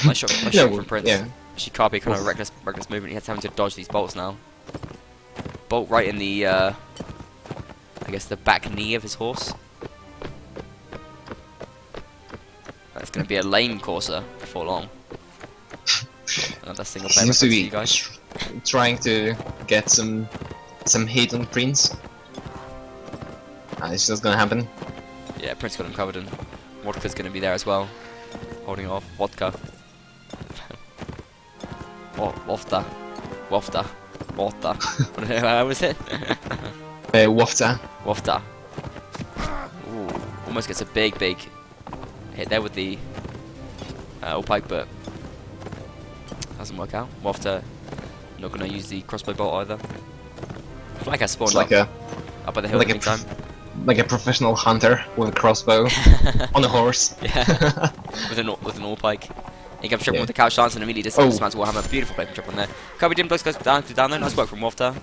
Nice shot from Prince. Yeah. Actually, Carpe kind of reckless movement. He's having to dodge these bolts now. Bolt right in the, I guess the back knee of his horse. That's going to be a lame Corsair before long. Another single player reference for you guys. Trying to get some hit on Prince. It's just gonna happen. Yeah, Prince got him covered, and Vodka's going to be there as well, holding off. Vodka. Wafta. What was it? Wafta. Wafta. Ooh, almost gets a big hit there with the pike, but doesn't work out. Wafta not going to use the crossbow bolt either. Flag has spawned like up by the hill in the meantime. Like a professional hunter with a crossbow on a horse. Yeah, with an all pike. He comes tripping with the couch lance and immediately dismounts Warhammer. Beautiful play from Trip on there. Carpe Diem goes down there. Nice work from Wafta.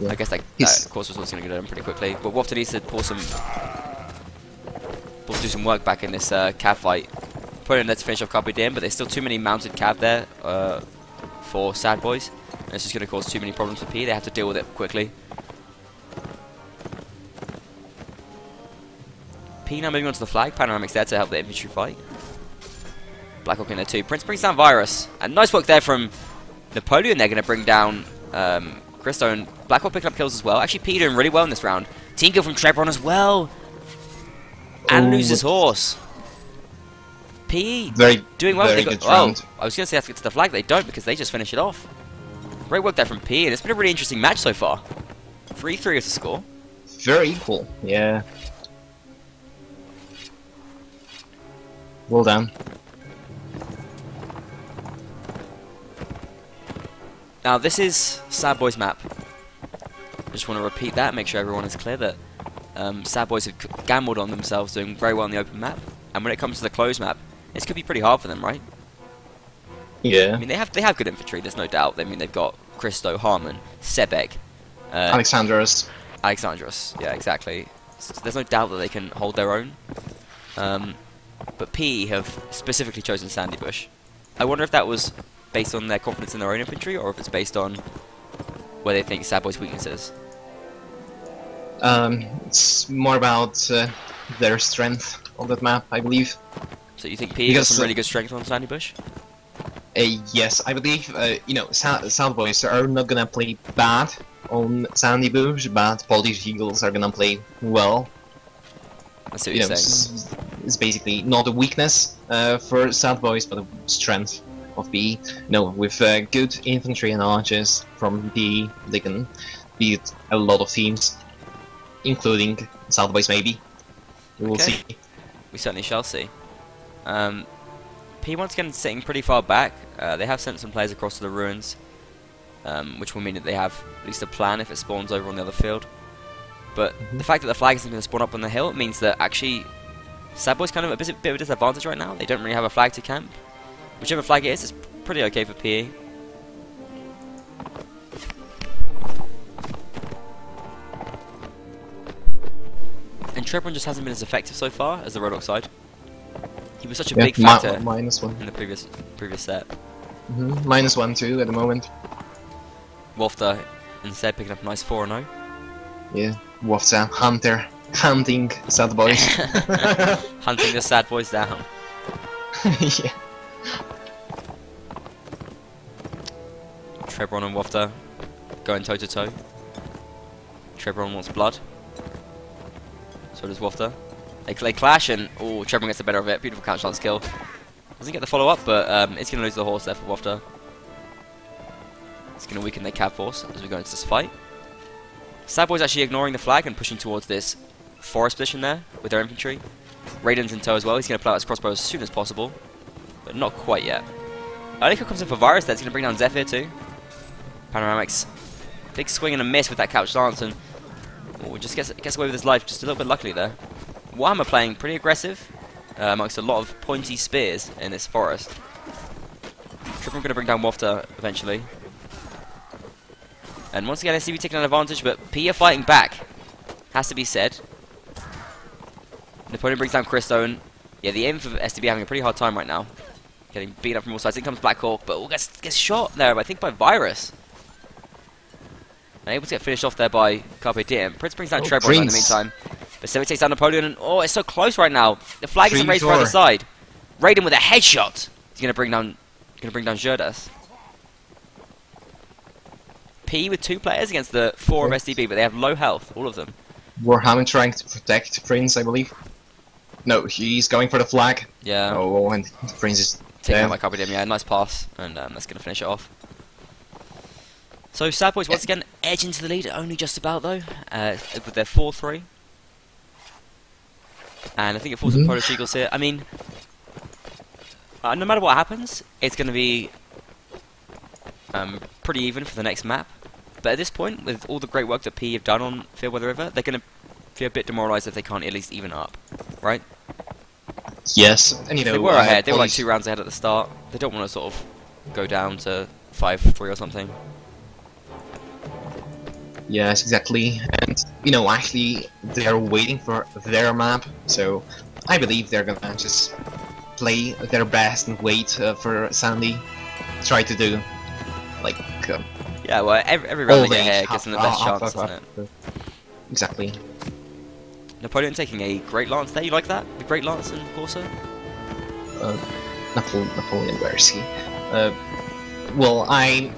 Yeah. I guess that course was also going to get done pretty quickly. But Wafta needs to do some work back in this cav fight. Put in there to finish off Carpe Diem, but there's still too many mounted cav there for SadBoys. And it's just going to cause too many problems for P. They have to deal with it quickly. P now moving on to the flag. Panoramics there to help the infantry fight. Blackhawk in there too. Prince brings down Virus. And nice work there from Napoleon. They're going to bring down Christo, and Blackhawk picking up kills as well. Actually, P doing really well in this round. Team kill from Trebron as well. And loses horse. P doing well. Very good round. I was going to say they have to get to the flag. They don't, because they just finish it off. Great work there from P, and it's been a really interesting match so far. 3-3 is the score. Very equal. Yeah. Well done. Now this is SadBoys map. I just want to repeat that, make sure everyone is clear that SadBoys have gambled on themselves doing very well in the open map, and when it comes to the closed map, this could be pretty hard for them, right? Yeah. I mean, they have good infantry. There's no doubt. I mean, they've got Christo, Harmon, Sebek, Alexandros. Yeah, exactly. So there's no doubt that they can hold their own. But P have specifically chosen Sandy Bush. I wonder if that was based on their confidence in their own infantry, or if it's based on where they think SadBoys' weaknesses. It's more about their strength on that map, I believe. So you think P has some really good strength on Sandy Bush? Yes, I believe. You know, SadBoys are not gonna play bad on Sandy Bush, but Polish Eagles are gonna play well. That's what you're saying. It's basically not a weakness for SadBoys, but a strength. of PE. No, with good infantry and archers from PE, they can beat a lot of teams, including SadBoys maybe. We will see. We certainly shall see. P once again sitting pretty far back. They have sent some players across to the ruins, which will mean that they have at least a plan if it spawns over on the other field. But the fact that the flag isn't going to spawn up on the hill means that actually SadBoys kind of a bit of a disadvantage right now. They don't really have a flag to camp. Whichever flag it is, it's pretty okay for PE. And Trebron just hasn't been as effective so far as the Roadhog side. He was such a big factor -1 in the previous set. -1 too at the moment. Wafter instead picking up a nice 4-0. Yeah, Wafter hunting SadBoys. Hunting the SadBoys down. Yeah. Trebron and Wafter going toe to toe. Trebron wants blood. So does Wafter. They clash and Trebron gets the better of it. Beautiful counter chance kill. Doesn't get the follow up, but it's going to lose the horse there for Wafter. It's going to weaken their cab force as we go into this fight. SadBoys actually ignoring the flag and pushing towards this forest position there with their infantry. Raiden's in tow as well. He's going to pull out his crossbow as soon as possible, but not quite yet. Nico comes in for Virus there. It's going to bring down Zephyr too. Panoramics. Big swing and a miss with that couch lance, and just gets away with his life just a little bit luckily there. Warhammer playing pretty aggressive amongst a lot of pointy spears in this forest. Triple going to bring down Wafter eventually. And once again, SCB taking an advantage, but P are fighting back. Has to be said. Napoleon brings down Christo, and yeah, the aim for SCB having a pretty hard time right now. Getting beaten up from all sides. In comes Black Hawk, but gets shot there, I think, by Virus. And able to get finished off there by Carpe Diem. Prince brings down Trebron in the meantime. But Civic takes down Napoleon, and it's so close right now. The flag isn't raised for either side. Raiden with a headshot. He's going to bring down Jurdas. P with 2 players against the 4 of SDB, but they have low health, all of them. Warhammer trying to protect Prince, I believe. No, he's going for the flag. Yeah. Oh, and Prince is taken out by Carpe Diem. Yeah, nice pass, and that's going to finish it off. So SadBoys once again edge into the lead, only just about though, with their 4-3. And I think it falls to Polish Eagles here. I mean, no matter what happens, it's going to be pretty even for the next map. But at this point, with all the great work that P have done on Fairweather River, they're going to feel a bit demoralised if they can't at least even up, right? Yes, and you know, they were ahead. They were like 2 rounds ahead at the start. They don't want to sort of go down to 5-3 or something. Yes, exactly. And you know, actually, they are waiting for their map, so I believe they're gonna just play their best and wait for Sandy. Try to do like yeah, well, every round they get here gives them the best chance, doesn't it? Exactly. Napoleon taking a Great Lance there. You like that? The Great Lance in Corso? Napoleon, where is he? Well, I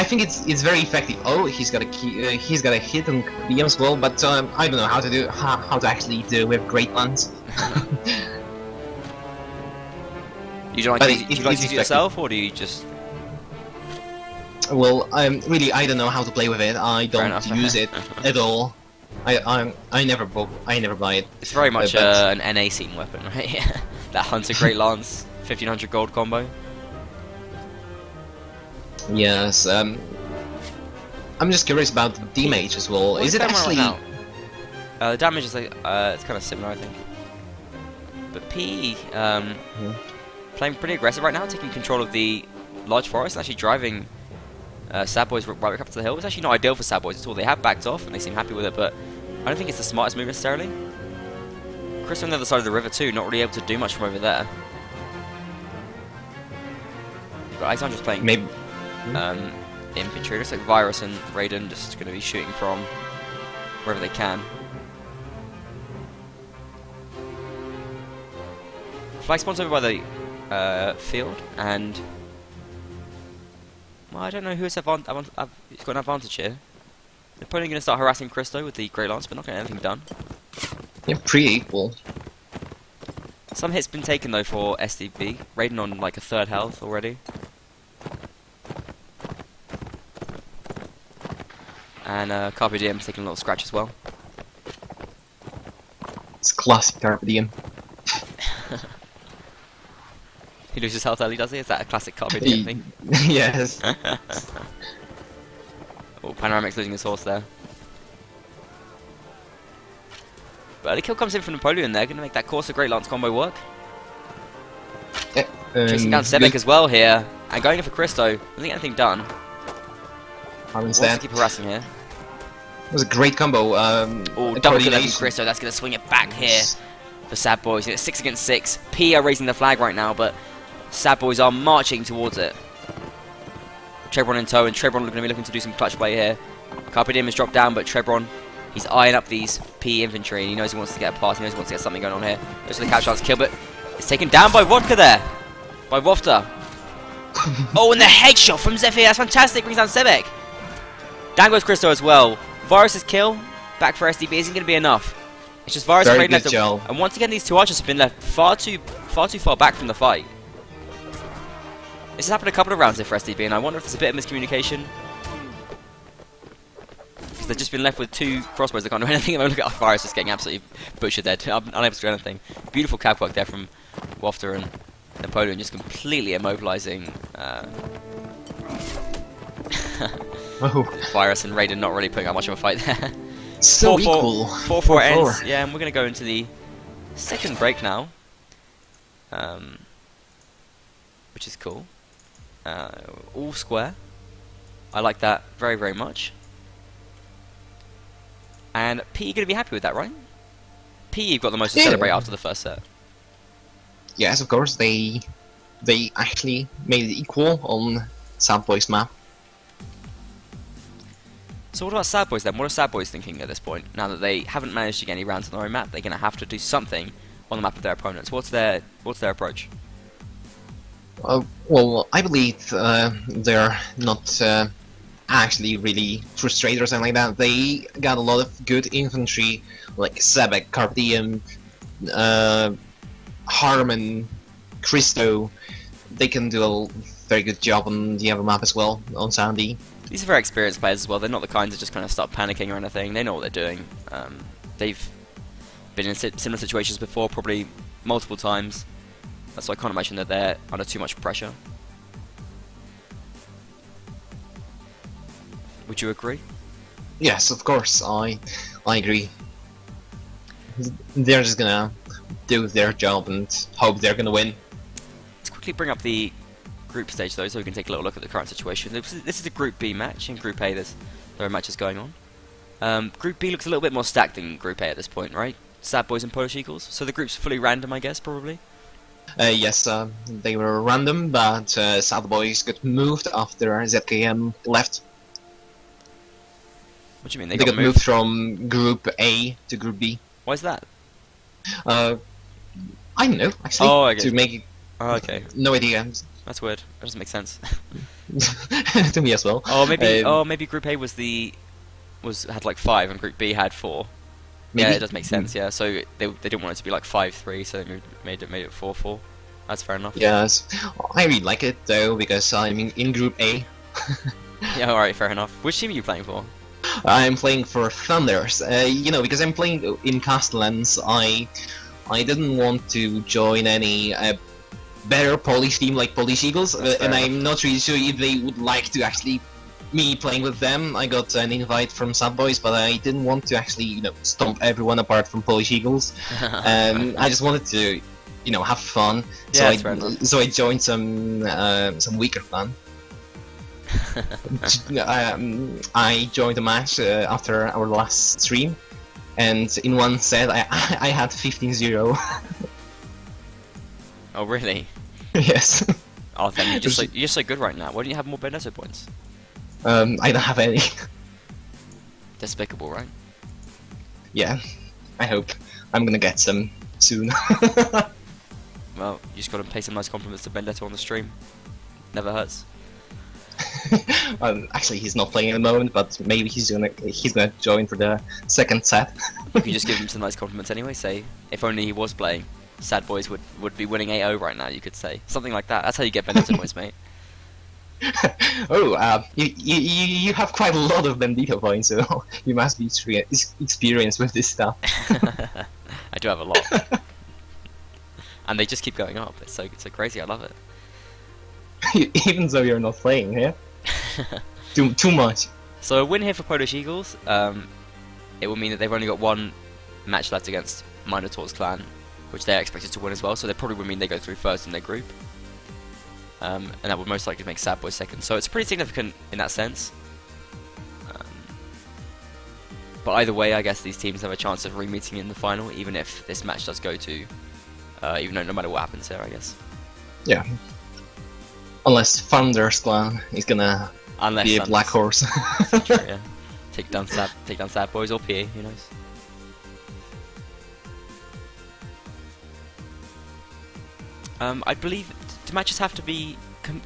think it's very effective. Oh, he's got a hit on the as well, but I don't know how to actually do with Great Lance. You don't like to use it yourself, or do you just? Well, really, I don't know how to play with it. I don't use it at all. I never buy it. It's very much an NA scene weapon, right? Yeah. That Hunter Great Lance 1500 gold combo. Yes. I'm just curious about the damage as well. Is it actually? The damage is like it's kind of similar, I think. But P playing pretty aggressive right now, taking control of the large forest and actually driving SadBoys right back up to the hill. It's actually not ideal for SadBoys at all. They have backed off and they seem happy with it, but I don't think it's the smartest move necessarily. Chris on the other side of the river too, not really able to do much from over there. But Alexander's playing maybe infantry, just like Virus and Raiden, just going to be shooting from wherever they can. Flag spawns over by the field, and well, I don't know who's got an advantage here. They're probably going to start harassing Christo with the Great Lance, but not getting anything done. Yeah, pretty equal. Some hits been taken though for SDB, raiding on like a third health already. And Carpe Diem's taking a little scratch as well. It's classic Carpe Diem. He loses health early, does he? Is that a classic Carpe Diem thing? Yes. Oh, Panoramic's losing his horse there. But the kill comes in from Napoleon there, going to make that Corsa Great Lance combo work. Chasing down Sebek as well here, and going in for Christo. Doesn't get anything done. Wants to keep harassing here. It was a great combo. Oh, double kill from Christo. That's going to swing it back here for Sad Boys. It's 6 against 6. P are raising the flag right now, but Sad Boys are marching towards it. Trebron in tow, and Trebron going to be looking to do some clutch play here. Carpe Diem has dropped down, but Trebron, he's eyeing up these P infantry, and he knows he wants to get a pass, he knows he wants to get something going on here. Goes for the catch chance kill, but it's taken down by Vodka there. By Wofter. Oh, and the headshot from Zephyr, that's fantastic, brings down Sebek. Down goes Christo as well. Varus's kill, back for SDB, isn't going to be enough. It's just Varus and left, and once again these two archers have been left far too far back from the fight. This has happened a couple of rounds here for SDB, and I wonder if there's a bit of miscommunication. Because they've just been left with two crossbows that can't do anything. Look at Varus just getting absolutely butchered there, unable to do anything. Beautiful cap work there from Wofter and Napoleon, just completely immobilizing Virus and Raiden not really putting out much of a fight there. So equal. 4-4 ends. Yeah, and we're going to go into the second break now. Which is cool. All square. I like that very, very much. And P, you're going to be happy with that, right? P, you've got the most to celebrate after the first set. Yes, of course. They actually made it equal on SadBoys map. So what about Sad Boys then? What are Sad Boys thinking at this point? Now that they haven't managed to get any rounds on their own map, they're going to have to do something on the map of their opponents. What's their approach? Well, I believe they're not actually really frustrated or something like that. They got a lot of good infantry, like Sebek, Carpe Diem, Harmon, Christo. They can do a very good job on the other map as well, on Sandy. These are very experienced players as well. They're not the kinds that just kind of start panicking or anything. They know what they're doing. They've been in similar situations before, probably multiple times. So I can't imagine that they're under too much pressure. Would you agree? Yes, of course. I agree. They're just gonna do their job and hope they're gonna win. Let's quickly bring up the group stage though, so we can take a little look at the current situation. This is a Group B match. In Group A, there are matches going on. Group B looks a little bit more stacked than Group A at this point, right? Sad Boys and Polish Eagles. So the group's fully random, I guess, probably. Yes, they were random, but Sad Boys got moved after ZKM left. What do you mean? They got moved from Group A to Group B. Why is that? I don't know, actually. Oh, okay. To make it... Oh, okay. No idea. That's weird. That doesn't make sense. To me as well. Oh, maybe Group A had like 5 and Group B had 4. Maybe? Yeah, it does make sense. Yeah, so they didn't want it to be like 5-3, so they made it 4-4. That's fair enough. Yes, I really like it though because I'm in Group A. Yeah, all right, fair enough. Which team are you playing for? I'm playing for Thunders. You know, because I'm playing in Castellans, I didn't want to join any better Polish team like Polish Eagles, and I'm not really sure if they would like to actually me playing with them. I got an invite from Sad Boys, but I didn't want to actually, you know, stomp everyone apart from Polish Eagles. I just wanted to, you know, have fun. Yeah, so I joined some weaker clan. I joined the match after our last stream, and in one set I had 15-0. Oh really? Yes. Oh, then you're just so good right now. Why don't you have more Benedetto points? I don't have any. Despicable, right? Yeah, I hope I'm gonna get some soon. Well, you just gotta pay some nice compliments to Benedetto on the stream. Never hurts. Actually, he's not playing at the moment, but maybe he's gonna join for the second set. You can just give him some nice compliments anyway. Say, if only he was playing. Sad Boys would be winning 8-0 right now, you could say. Something like that. That's how you get Bendito points, mate. Oh, you have quite a lot of Bendito points, so you must be experienced with this stuff. I do have a lot. And they just keep going up. It's so crazy, I love it. Even though you're not playing, yeah? Too much. So a win here for Polish Eagles, it will mean that they've only got one match left against Minotaur's clan, which they're expected to win as well, so they probably would mean they go through first in their group. And that would most likely make Sad Boys second, so it's pretty significant in that sense. But either way, I guess these teams have a chance of re-meeting in the final, even if this match does go to, even though no matter what happens here, I guess. Yeah. Unless Thunder's clan is gonna be a black horse. True, yeah. Take down Sad Boys or PA, who knows. I believe, do matches have to be, can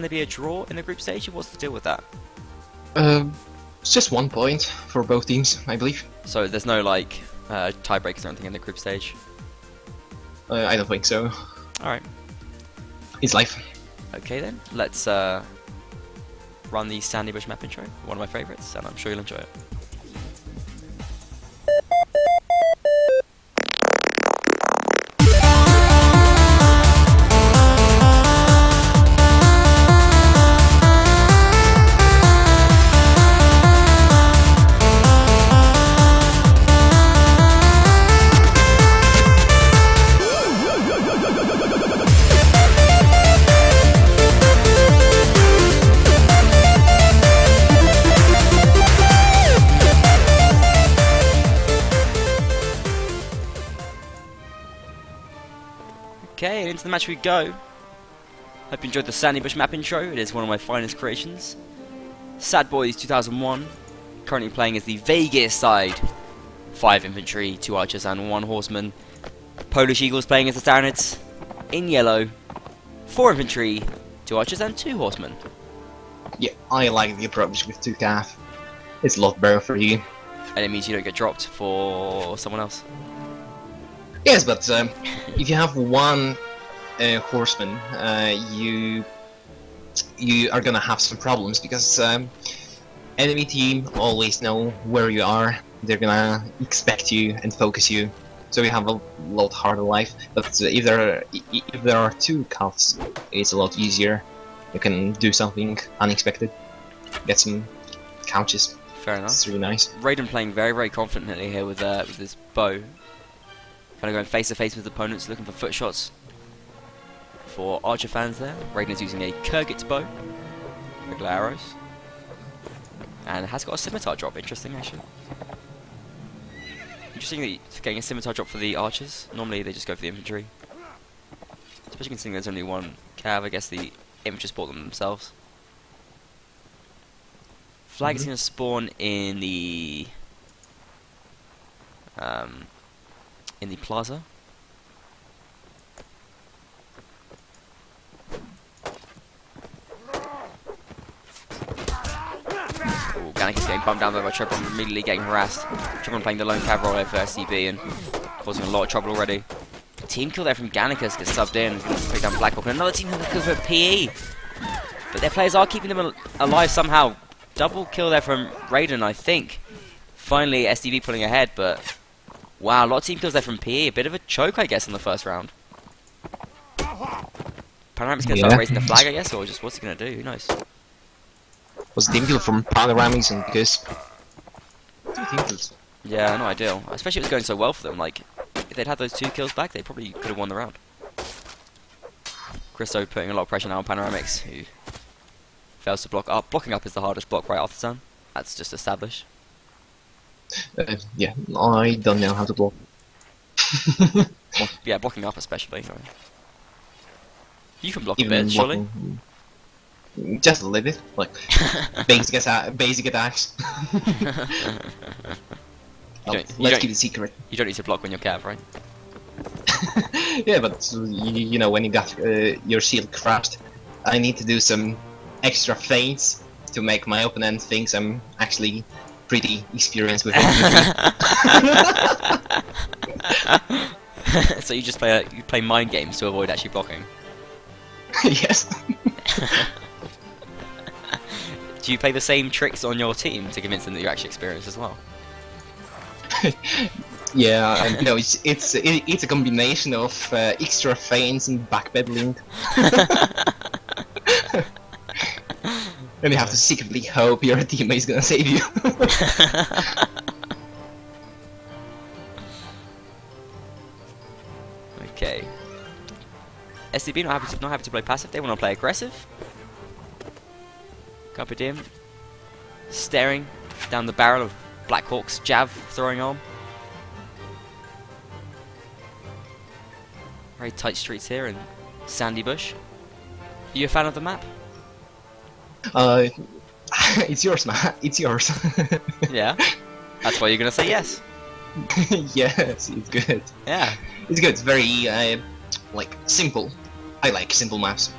there be a draw in the group stage? What's the deal with that? It's just 1 point for both teams, I believe. So there's no like tiebreakers or anything in the group stage? I don't think so. Alright. It's life. Okay then, let's run the Sandy Bush map intro, one of my favourites, and I'm sure you'll enjoy it. Okay, into the match we go. Hope you enjoyed the Sandy Bush map intro. It is one of my finest creations. SadBoys2001, currently playing as the Vegas side. 5 infantry, 2 archers and 1 horseman. Polish Eagles playing as the Standards. In yellow, 4 infantry, 2 archers and 2 horsemen. Yeah, I like the approach with 2 cav. It's a lot better for you. And it means you don't get dropped for someone else. Yes, but if you have 1 horseman, you are gonna have some problems because enemy team always know where you are. They're gonna expect you and focus you, so you have a lot harder life. But if there are 2 calves, it's a lot easier. You can do something unexpected, get some couches. Fair enough. It's really nice. Raiden playing very confidently here with his bow. Kind of going face to face with opponents, looking for foot shots. For archer fans there, Raiden is using a Kurgit's bow, regular arrows, and has got a scimitar drop. Interesting, actually. Interesting that he's getting a scimitar drop for the archers. Normally they just go for the infantry, especially considering there's only 1 cav. I guess the infantry support them themselves. Flag is going to spawn in the plaza. Ooh, Gannick is getting bumped down by Trebon, immediately getting harassed. Trebon playing the lone cav role for SCB and causing a lot of trouble already. Team kill there from Gannicus gets subbed in, pick down Blackhawk, and another team kill for PE. But their players are keeping them alive somehow. Double kill there from Raiden, I think. Finally, SDV pulling ahead, but wow, a lot of team kills there from PE. A bit of a choke, I guess, in the first round. Panoramic's going to start raising the flag, I guess, or just what's he going to do? Who knows? Was a team kill from Panoramics and because 2 team kills. Yeah, not ideal. Especially if it was going so well for them. Like, if they'd had those 2 kills back, they probably could have won the round. Christo putting a lot of pressure now on Panoramics, who fails to block up. Blocking up is the hardest block right off the turn. That's just established. Yeah, I don't know how to block. Yeah, blocking up especially. Sorry. You can block Even a bit, surely. Just a little bit, like basic attacks. Let's keep it secret. You don't need to block when you're cav, right? Yeah, but you know, when you got your shield crashed, I need to do some extra feints to make my opponent thinks I'm actually pretty experienced with it. So you just play mind games to avoid actually blocking. Yes. Do you play the same tricks on your team to convince them that you're actually experienced as well? Yeah, no, it's a combination of extra feints and backpedaling. And you have to secretly hope your teammate is gonna save you. Okay. SDB not happy to play passive. They want to play aggressive. Carpe Diem staring down the barrel of Blackhawk's jav throwing arm. Very tight streets here in Sandy Bush. Are you a fan of the map? It's yours, man. It's yours. Yeah. That's why you're gonna say yes. Yes, it's good. Yeah. It's good. It's very like simple. I like simple maps.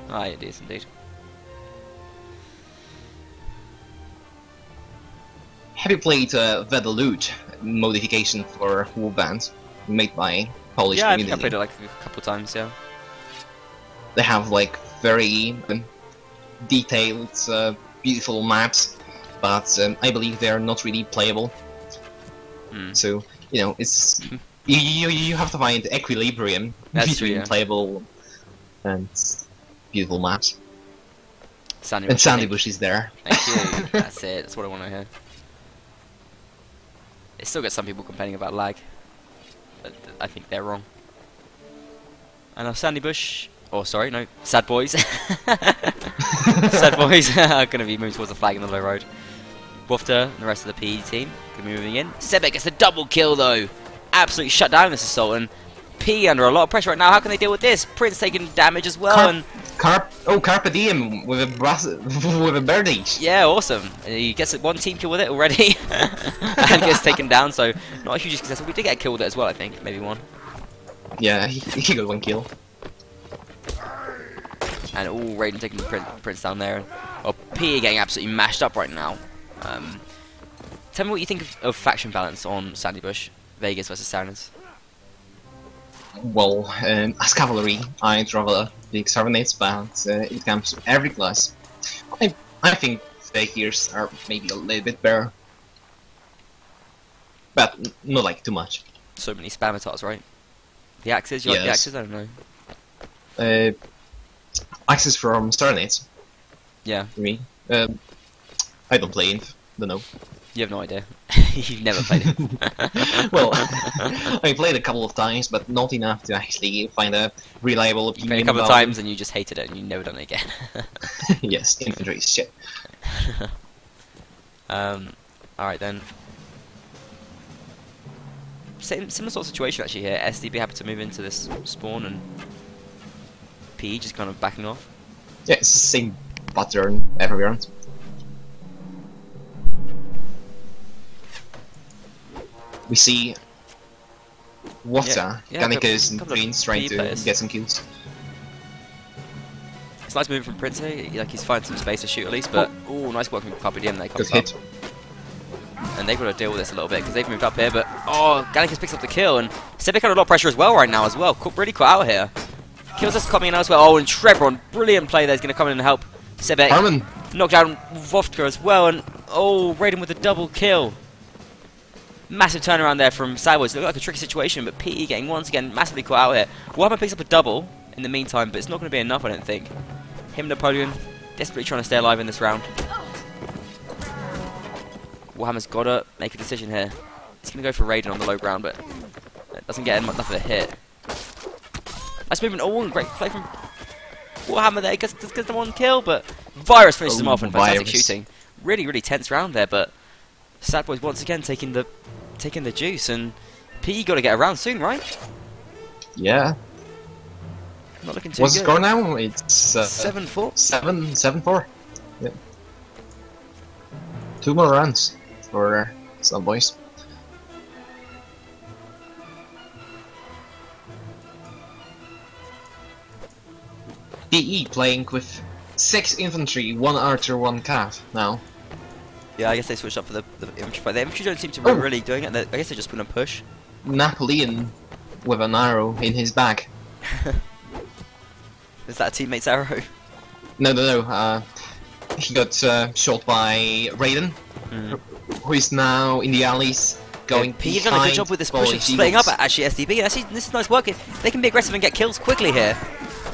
Ah, it is indeed. Have you played Vedalut modification for Warband made by Polish Yeah, I community? think I played it like a couple times. Yeah. They have like very detailed, beautiful maps, but I believe they are not really playable. So you know, it's you have to find equilibrium between playable and beautiful maps. Sandy Bush is there. Thank you. That's it. That's what I want to hear. It still gets some people complaining about lag, but I think they're wrong. And now Sandy Bush, oh sorry, no, Sad Boys. Sad Boys are going to be moving towards the flag in the low road. Wofter and the rest of the PE team going to be moving in. Sebek gets the double kill though. Absolutely shut down this assault, and P under a lot of pressure right now. How can they deal with this? Prince taking damage as well, Carpe Diem with a birdie. Yeah, awesome. He gets one team kill with it already, and gets taken down. So not a huge success. We did get a kill with it as well, I think, maybe one. Yeah, he got one kill. And Raiden taking the Prince down there. Oh, P getting absolutely mashed up right now. Tell me what you think of faction balance on Sandy Bush, Vegas versus Sounders. Well, as cavalry, I'd rather pick Servanates, but it comes to every class. I think Fakirs are maybe a little bit better, but not like too much. So many Spamatars, right? The axes, you like the axes? I don't know. Axes from Servanates. Yeah. For me. I don't play it, don't know. You have no idea. You've never played it. Well, I played a couple of times, but not enough to actually find a reliable opinion. You played a couple of times and you just hated it and you've never done it again. Yes, infantry is shit. Alright then. Similar sort of situation actually here. SDB happy to move into this spawn and PE just kind of backing off. Yeah, it's the same pattern everywhere. We see Water, Gannikas and Prince trying to get some kills. It's nice moving from Prince here, like he's finding some space to shoot at least, but oh, nice work from Carpe Diem there, comes up. And they've got to deal with this a little bit because they've moved up here, but oh, Gannikas picks up the kill, and Civic under a lot of pressure as well right now as well, really caught out here. Kills us coming in elsewhere, oh, and Trebron, brilliant play there, is going to come in and help Civic. Knock down Vovtka as well, and oh, Raiden with a double kill. Massive turnaround there from SadBoys. Looked like a tricky situation, but PE getting once again massively caught out here. Warband picks up a double in the meantime, but it's not going to be enough, I don't think. Him, Napoleon, desperately trying to stay alive in this round. Warhammer's got to make a decision here. He's going to go for Raiden on the low ground, but it doesn't get enough of a hit. Nice movement. Oh, great play from Warhammer there. Gets the one kill, but Virus finishes him off, and fantastic shooting. Really, really tense round there, but SadBoys once again taking the juice, and PE got to get around soon, right? Yeah. Not looking too What's good. the score now? It's 7-4. 7-4. Yeah. 2 more runs for SadBoys. PE playing with 6 infantry, 1 archer, 1 cav now. Yeah, I guess they switched up for the infantry fight. The infantry don't seem to be really doing it. I guess they're just going to push. Napoleon with an arrow in his back. Is that a teammate's arrow? No. He got shot by Raiden, who is now in the alleys going. Yeah, You've done a good job with this push of splitting up actually SDB. Actually, this is nice work. They can be aggressive and get kills quickly here,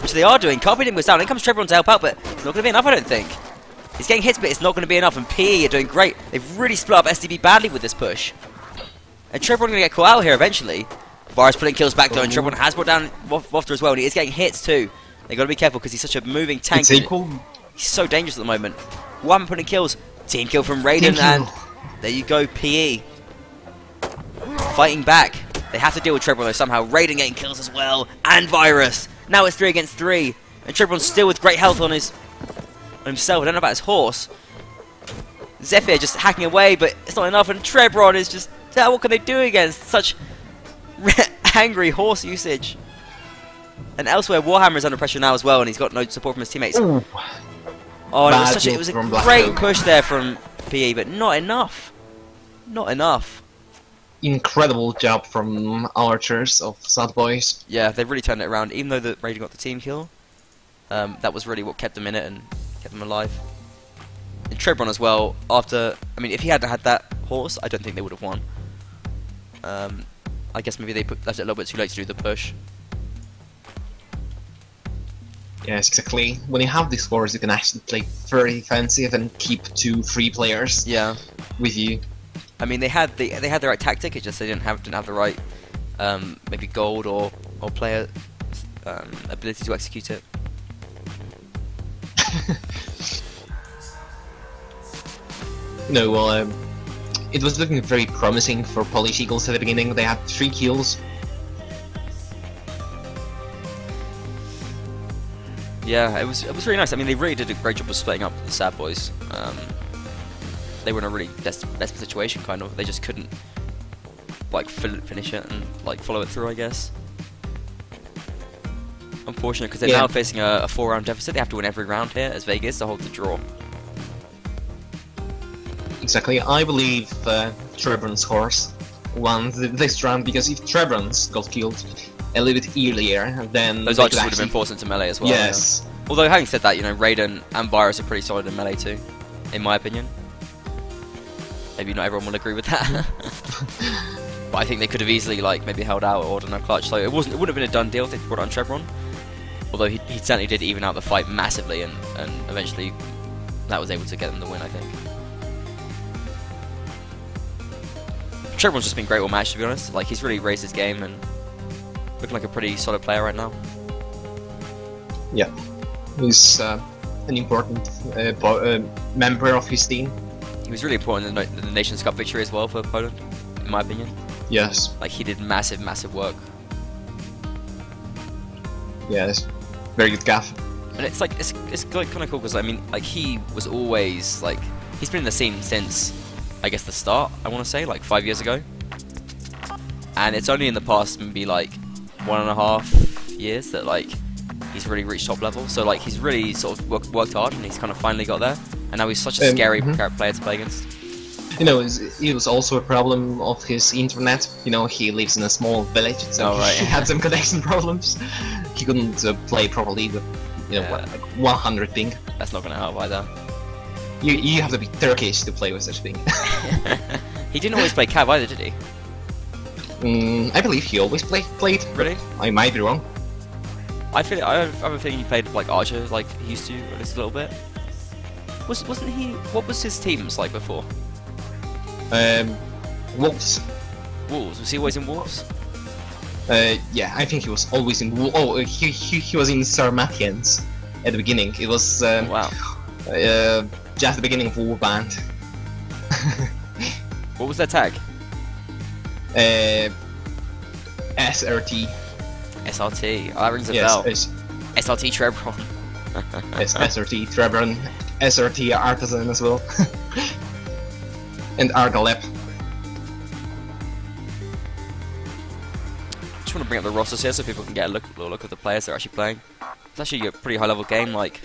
which they are doing. Carpet goes down. In comes Trevor on to help out, but it's not going to be enough, I don't think. He's getting hits, but it's not going to be enough. And PE are doing great. They've really split up SDB badly with this push. And Trevor going to get caught out here eventually. Virus putting kills back though, and Trevor has brought down Wafter as well, and he is getting hits too. They got to be careful because he's such a moving tank. It's equal. He's so dangerous at the moment. One putting kills. Team kill from Raiden, and there you go, PE. Fighting back. They have to deal with Trevor though somehow. Raiden getting kills as well, and Virus. Now it's 3 against 3, and Trebron's still with great health on himself. I don't know about his horse. Zephyr just hacking away, but it's not enough, and Trebron is just... what can they do against such angry horse usage? And elsewhere, Warhammer is under pressure now as well, and he's got no support from his teammates. Ooh. Oh, it was a great push there from PE, but not enough. Not enough. Incredible job from archers of Sad Boys. Yeah, they've really turned it around. Even though the Raiden got the team kill, that was really what kept them in it and kept them alive. And Trebron as well. After, I mean, if he hadn't had that horse, I don't think they would have won. I guess maybe they left it a little bit too late to do the push. Yes, exactly. When you have these horse, you can actually play very defensive and keep 2-3 players. Yeah. With you. I mean, they had the right tactic. It's just they didn't have the right maybe gold or player ability to execute it. No, well, it was looking very promising for Polish Eagles at the beginning. They had 3 kills. Yeah, it was really nice. I mean, they really did a great job of splitting up the Sad Boys. They were in a really desperate situation, kind of. They just couldn't like finish it and like follow it through, I guess. Unfortunate, because they're now facing a 4-round deficit. They have to win every round here as Vegas to hold the draw. Exactly. I believe Trebron's horse won this round, because if Trebron's got killed a little bit earlier, then those archers would have been forced into melee as well. Yes. Yeah. Although having said that, you know, Raiden and Virus are pretty solid in melee too, in my opinion. Maybe not everyone will agree with that. But I think they could have easily like maybe held out or done a clutch. So it wouldn't have been a done deal if they brought on Trebron. Although he certainly did even out the fight massively, and eventually that was able to get them the win, I think. Trebron's just been great all match, to be honest. Like, he's really raised his game and looking like a pretty solid player right now. Yeah, he's an important member of his team. He was really important in the Nations Cup victory as well for Poland, in my opinion. Yes. Like, he did massive work. Yes, very good gaff. And it's like it's like kind of cool because I mean, like, he was always like, he's been in the scene since I guess the start, I want to say, like 5 years ago. And it's only in the past maybe like 1.5 years that like he's really reached top level. So like he's really sort of worked hard, and he's kind of finally got there. And now he's such a scary player to play against. You know, it was also a problem of his internet. You know, he lives in a small village, so he had some connection problems. He couldn't play properly with, you know, like 100 ping. That's not going to help either. You have to be Turkish to play with such thing. He didn't always play Cav either, did he? I believe he always played. Really? I might be wrong. I have a feeling he played like Archer, like he used to at least a little bit. Wasn't he? What was his teams like before? Wolves. Wolves. Was he always in Wolves? Yeah, I think he was always in. Oh, he was in Sarmatians at the beginning. It was wow. Just the beginning of Warband. What was their tag? SRT. SRT. Oh, that rings a bell. SRT Trebron. Yes, SRT Trebron. SRT Artisan as well. And Argalep. Just want to bring up the rosters here so people can get a look at the players they're actually playing. It's actually a pretty high level game. Like,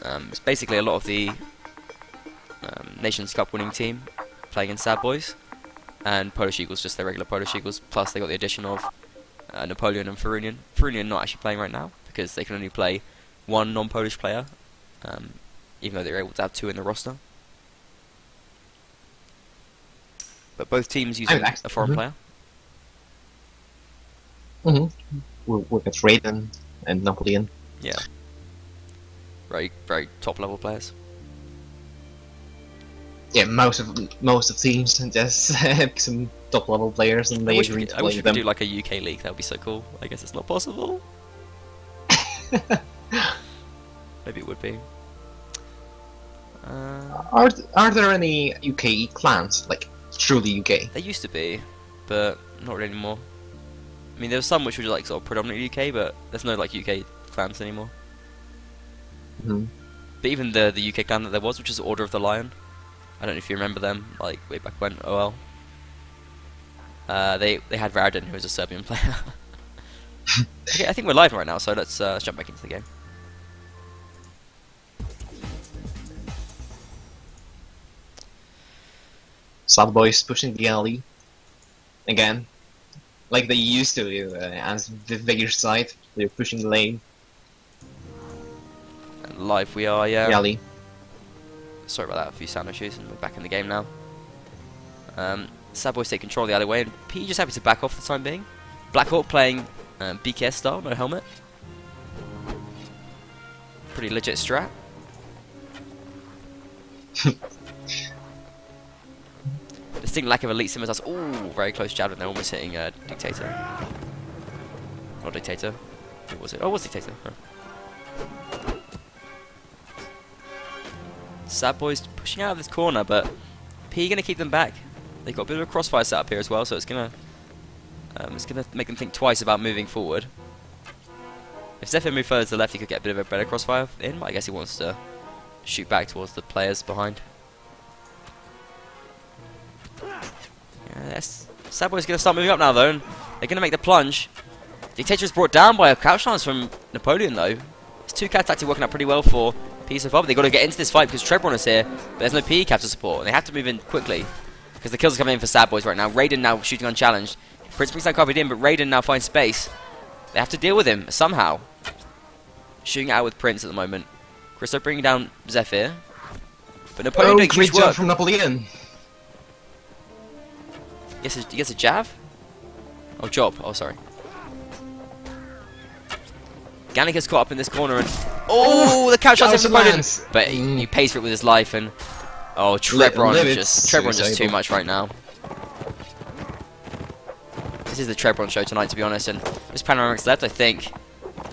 it's basically a lot of the Nations Cup winning team playing in Sad Boys. and Polish Eagles just their regular Polish Eagles. Plus they got the addition of Napoleon and Farunian. Farunian not actually playing right now because they can only play one non-Polish player, even though they're able to have 2 in the roster. But both teams using a foreign player. We'll got Raiden and Napoleon. Yeah. Very, very top level players. Yeah, most of teams just have some top level players, and they agree to play I wish we them. could do like a UK league. That would be so cool. I guess it's not possible. Maybe it would be. Are there any UK clans, like truly UK? There used to be, but not really anymore. I mean, there were some which were like sort of predominantly UK, but there's no like UK clans anymore. But even the UK clan that there was, which is Order of the Lion, I don't know if you remember them, like way back when. OL. They had Raden, who was a Serbian player. Okay, I think we're live right now, so let's jump back into the game. SadBoys pushing the alley again, like they used to as the bigger side. They're pushing the lane. And live we are, yeah. The alley. Sorry about that, a few sound issues, and we're back in the game now. SadBoys take control of the alleyway, and P just happy to back off for the time being. Blackhawk playing BKS style, no helmet. Pretty legit strat. Distinct lack of elite scimitars. Ooh, very close javelin. They're almost hitting Dictator. Not Dictator. What was it? Oh, it was Dictator. Huh. SadBoys pushing out of this corner, but P gonna keep them back. They've got a bit of a crossfire set up here as well, so it's gonna make them think twice about moving forward. If Zephyr moved further to the left, he could get a bit of a better crossfire in, but I guess he wants to shoot back towards the players behind. Yes, SadBoys gonna start moving up now though, and they're gonna make the plunge. Dictator is brought down by a couch lance from Napoleon though. It's 2 cat tactic working out pretty well for P so far, but they've got to get into this fight because Trebron is here, but there's no PE cap to support, and they have to move in quickly because the kills are coming in for SadBoys right now. Raiden now shooting unchallenged. Prince brings down covered in, but Raiden now finds space. They have to deal with him somehow. Shooting out with Prince at the moment. Christo bringing down Zephyr, but Napoleon doing great huge work. job from Napoleon. He gets a jab? Oh, job. Oh, sorry. Gannick gets caught up in this corner and... Oh, the couch shots from Napoleon! But he pays for it with his life and... Oh, Trebron just too much right now. This is the Trebron show tonight, to be honest, and this Panoramic's left, I think.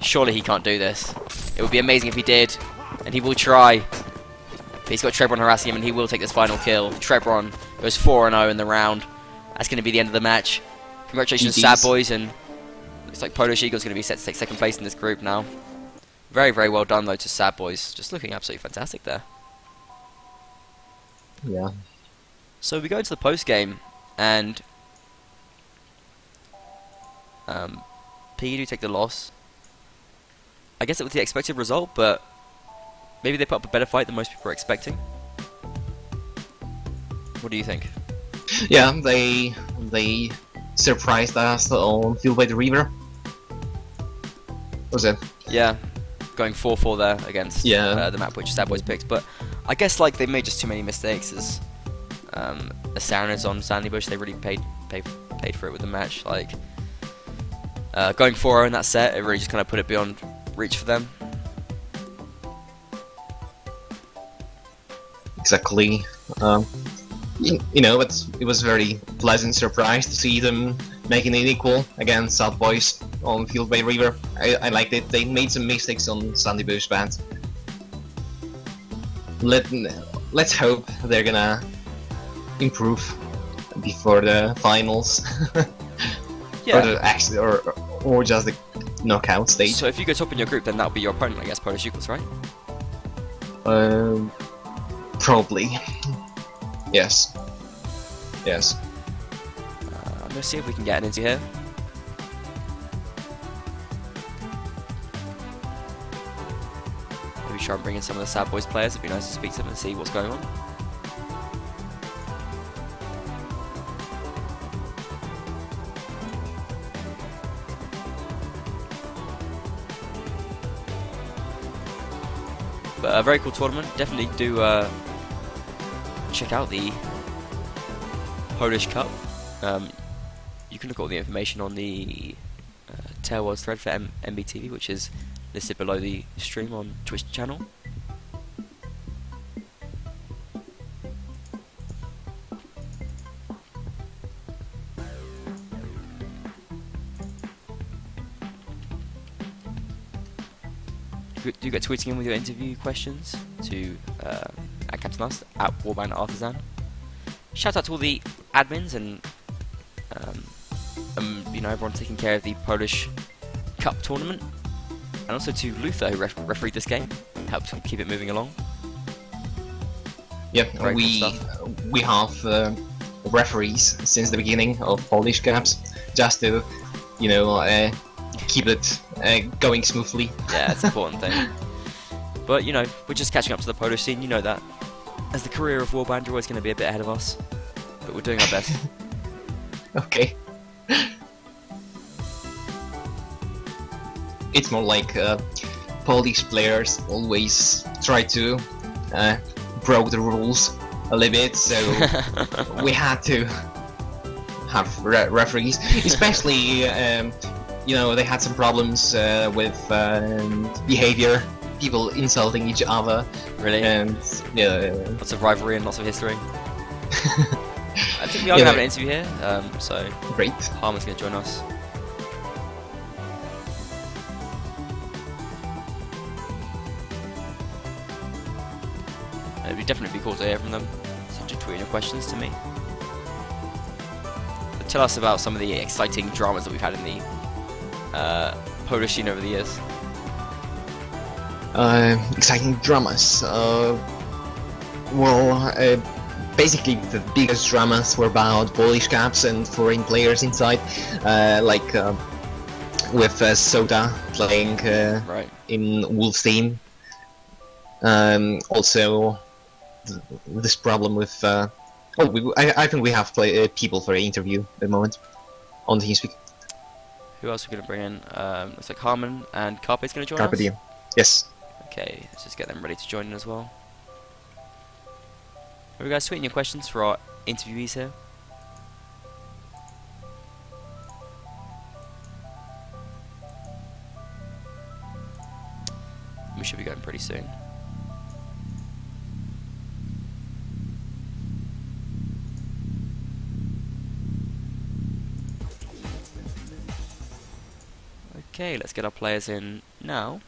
Surely he can't do this. It would be amazing if he did, and he will try. But he's got Trebron harassing him, and he will take this final kill. Trebron goes 4-0 in the round. That's going to be the end of the match. Congratulations, SadBoys, and looks like Polish Eagle's going to be set to take second place in this group now. Very, very well done, though, to SadBoys. Just looking absolutely fantastic there. Yeah. So we go into the post-game, and P do take the loss. I guess it was the expected result, but maybe they put up a better fight than most people were expecting. What do you think? Yeah, they surprised us on Fueled by the River. Was it? Yeah, going 4-4 there against the map which SadBoys picked, but I guess like they made just too many mistakes. As Sarin's on Sandy Bush, they really paid for it with the match. Like going 4-0 in that set, it really just kind of put it beyond reach for them. Exactly. You know, it was a very pleasant surprise to see them making it equal against SadBoys on Fueled by River. I liked it. They made some mistakes on Sandy Bush, but let's hope they're gonna improve before the finals. Yeah. or just the knockout stage. So if you go top in your group, then that'll be your opponent, I guess, Polish Eagles, right? Probably. Yes. Yes. I'm gonna see if we can get an into here. Maybe try and bring in some of the SadBoys players. It'd be nice to speak to them and see what's going on. But a very cool tournament. Definitely do check out the Polish Cup. You can look at all the information on the Tailwars thread for MBTV, which is listed below the stream on Twitch channel. Do get tweeting in with your interview questions to at Captain Last, at Warband Artisan. Shout out to all the admins and you know, everyone taking care of the Polish Cup tournament, and also to Luther who refereed this game, helped keep it moving along. Yeah, we have referees since the beginning of Polish Cups, just to, you know, keep it going smoothly. Yeah, it's an important thing. But you know, we're just catching up to the Polish scene. You know that. As the career of Warband, you're always going to be a bit ahead of us, but we're doing our best. Okay. It's more like Polish players always try to broke the rules a little bit, so we had to have referees, especially you know, they had some problems with behavior, people insulting each other. Really? And yeah, lots of rivalry and lots of history. I think we are going to have an interview here, so great. Harman's going to join us. It would definitely be cool to hear from them, so just tweet your questions to me. But tell us about some of the exciting dramas that we've had in the Polish scene over the years. Exciting dramas. Well, basically the biggest dramas were about Polish Cups and foreign players inside, like with Soda playing right. in Wolf's team. Also, this problem with I think we have people for an interview at the moment on TeamSpeak. Who else are we going to bring in? Looks like Harman and Carpe's going to join Carpe us? diem. Yes. Okay, let's just get them ready to join in as well. Are you guys tweeting your questions for our interviewees here? We should be going pretty soon. Okay, let's get our players in now.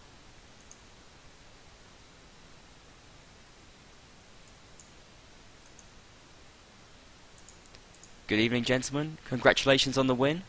Good evening, gentlemen. Congratulations on the win.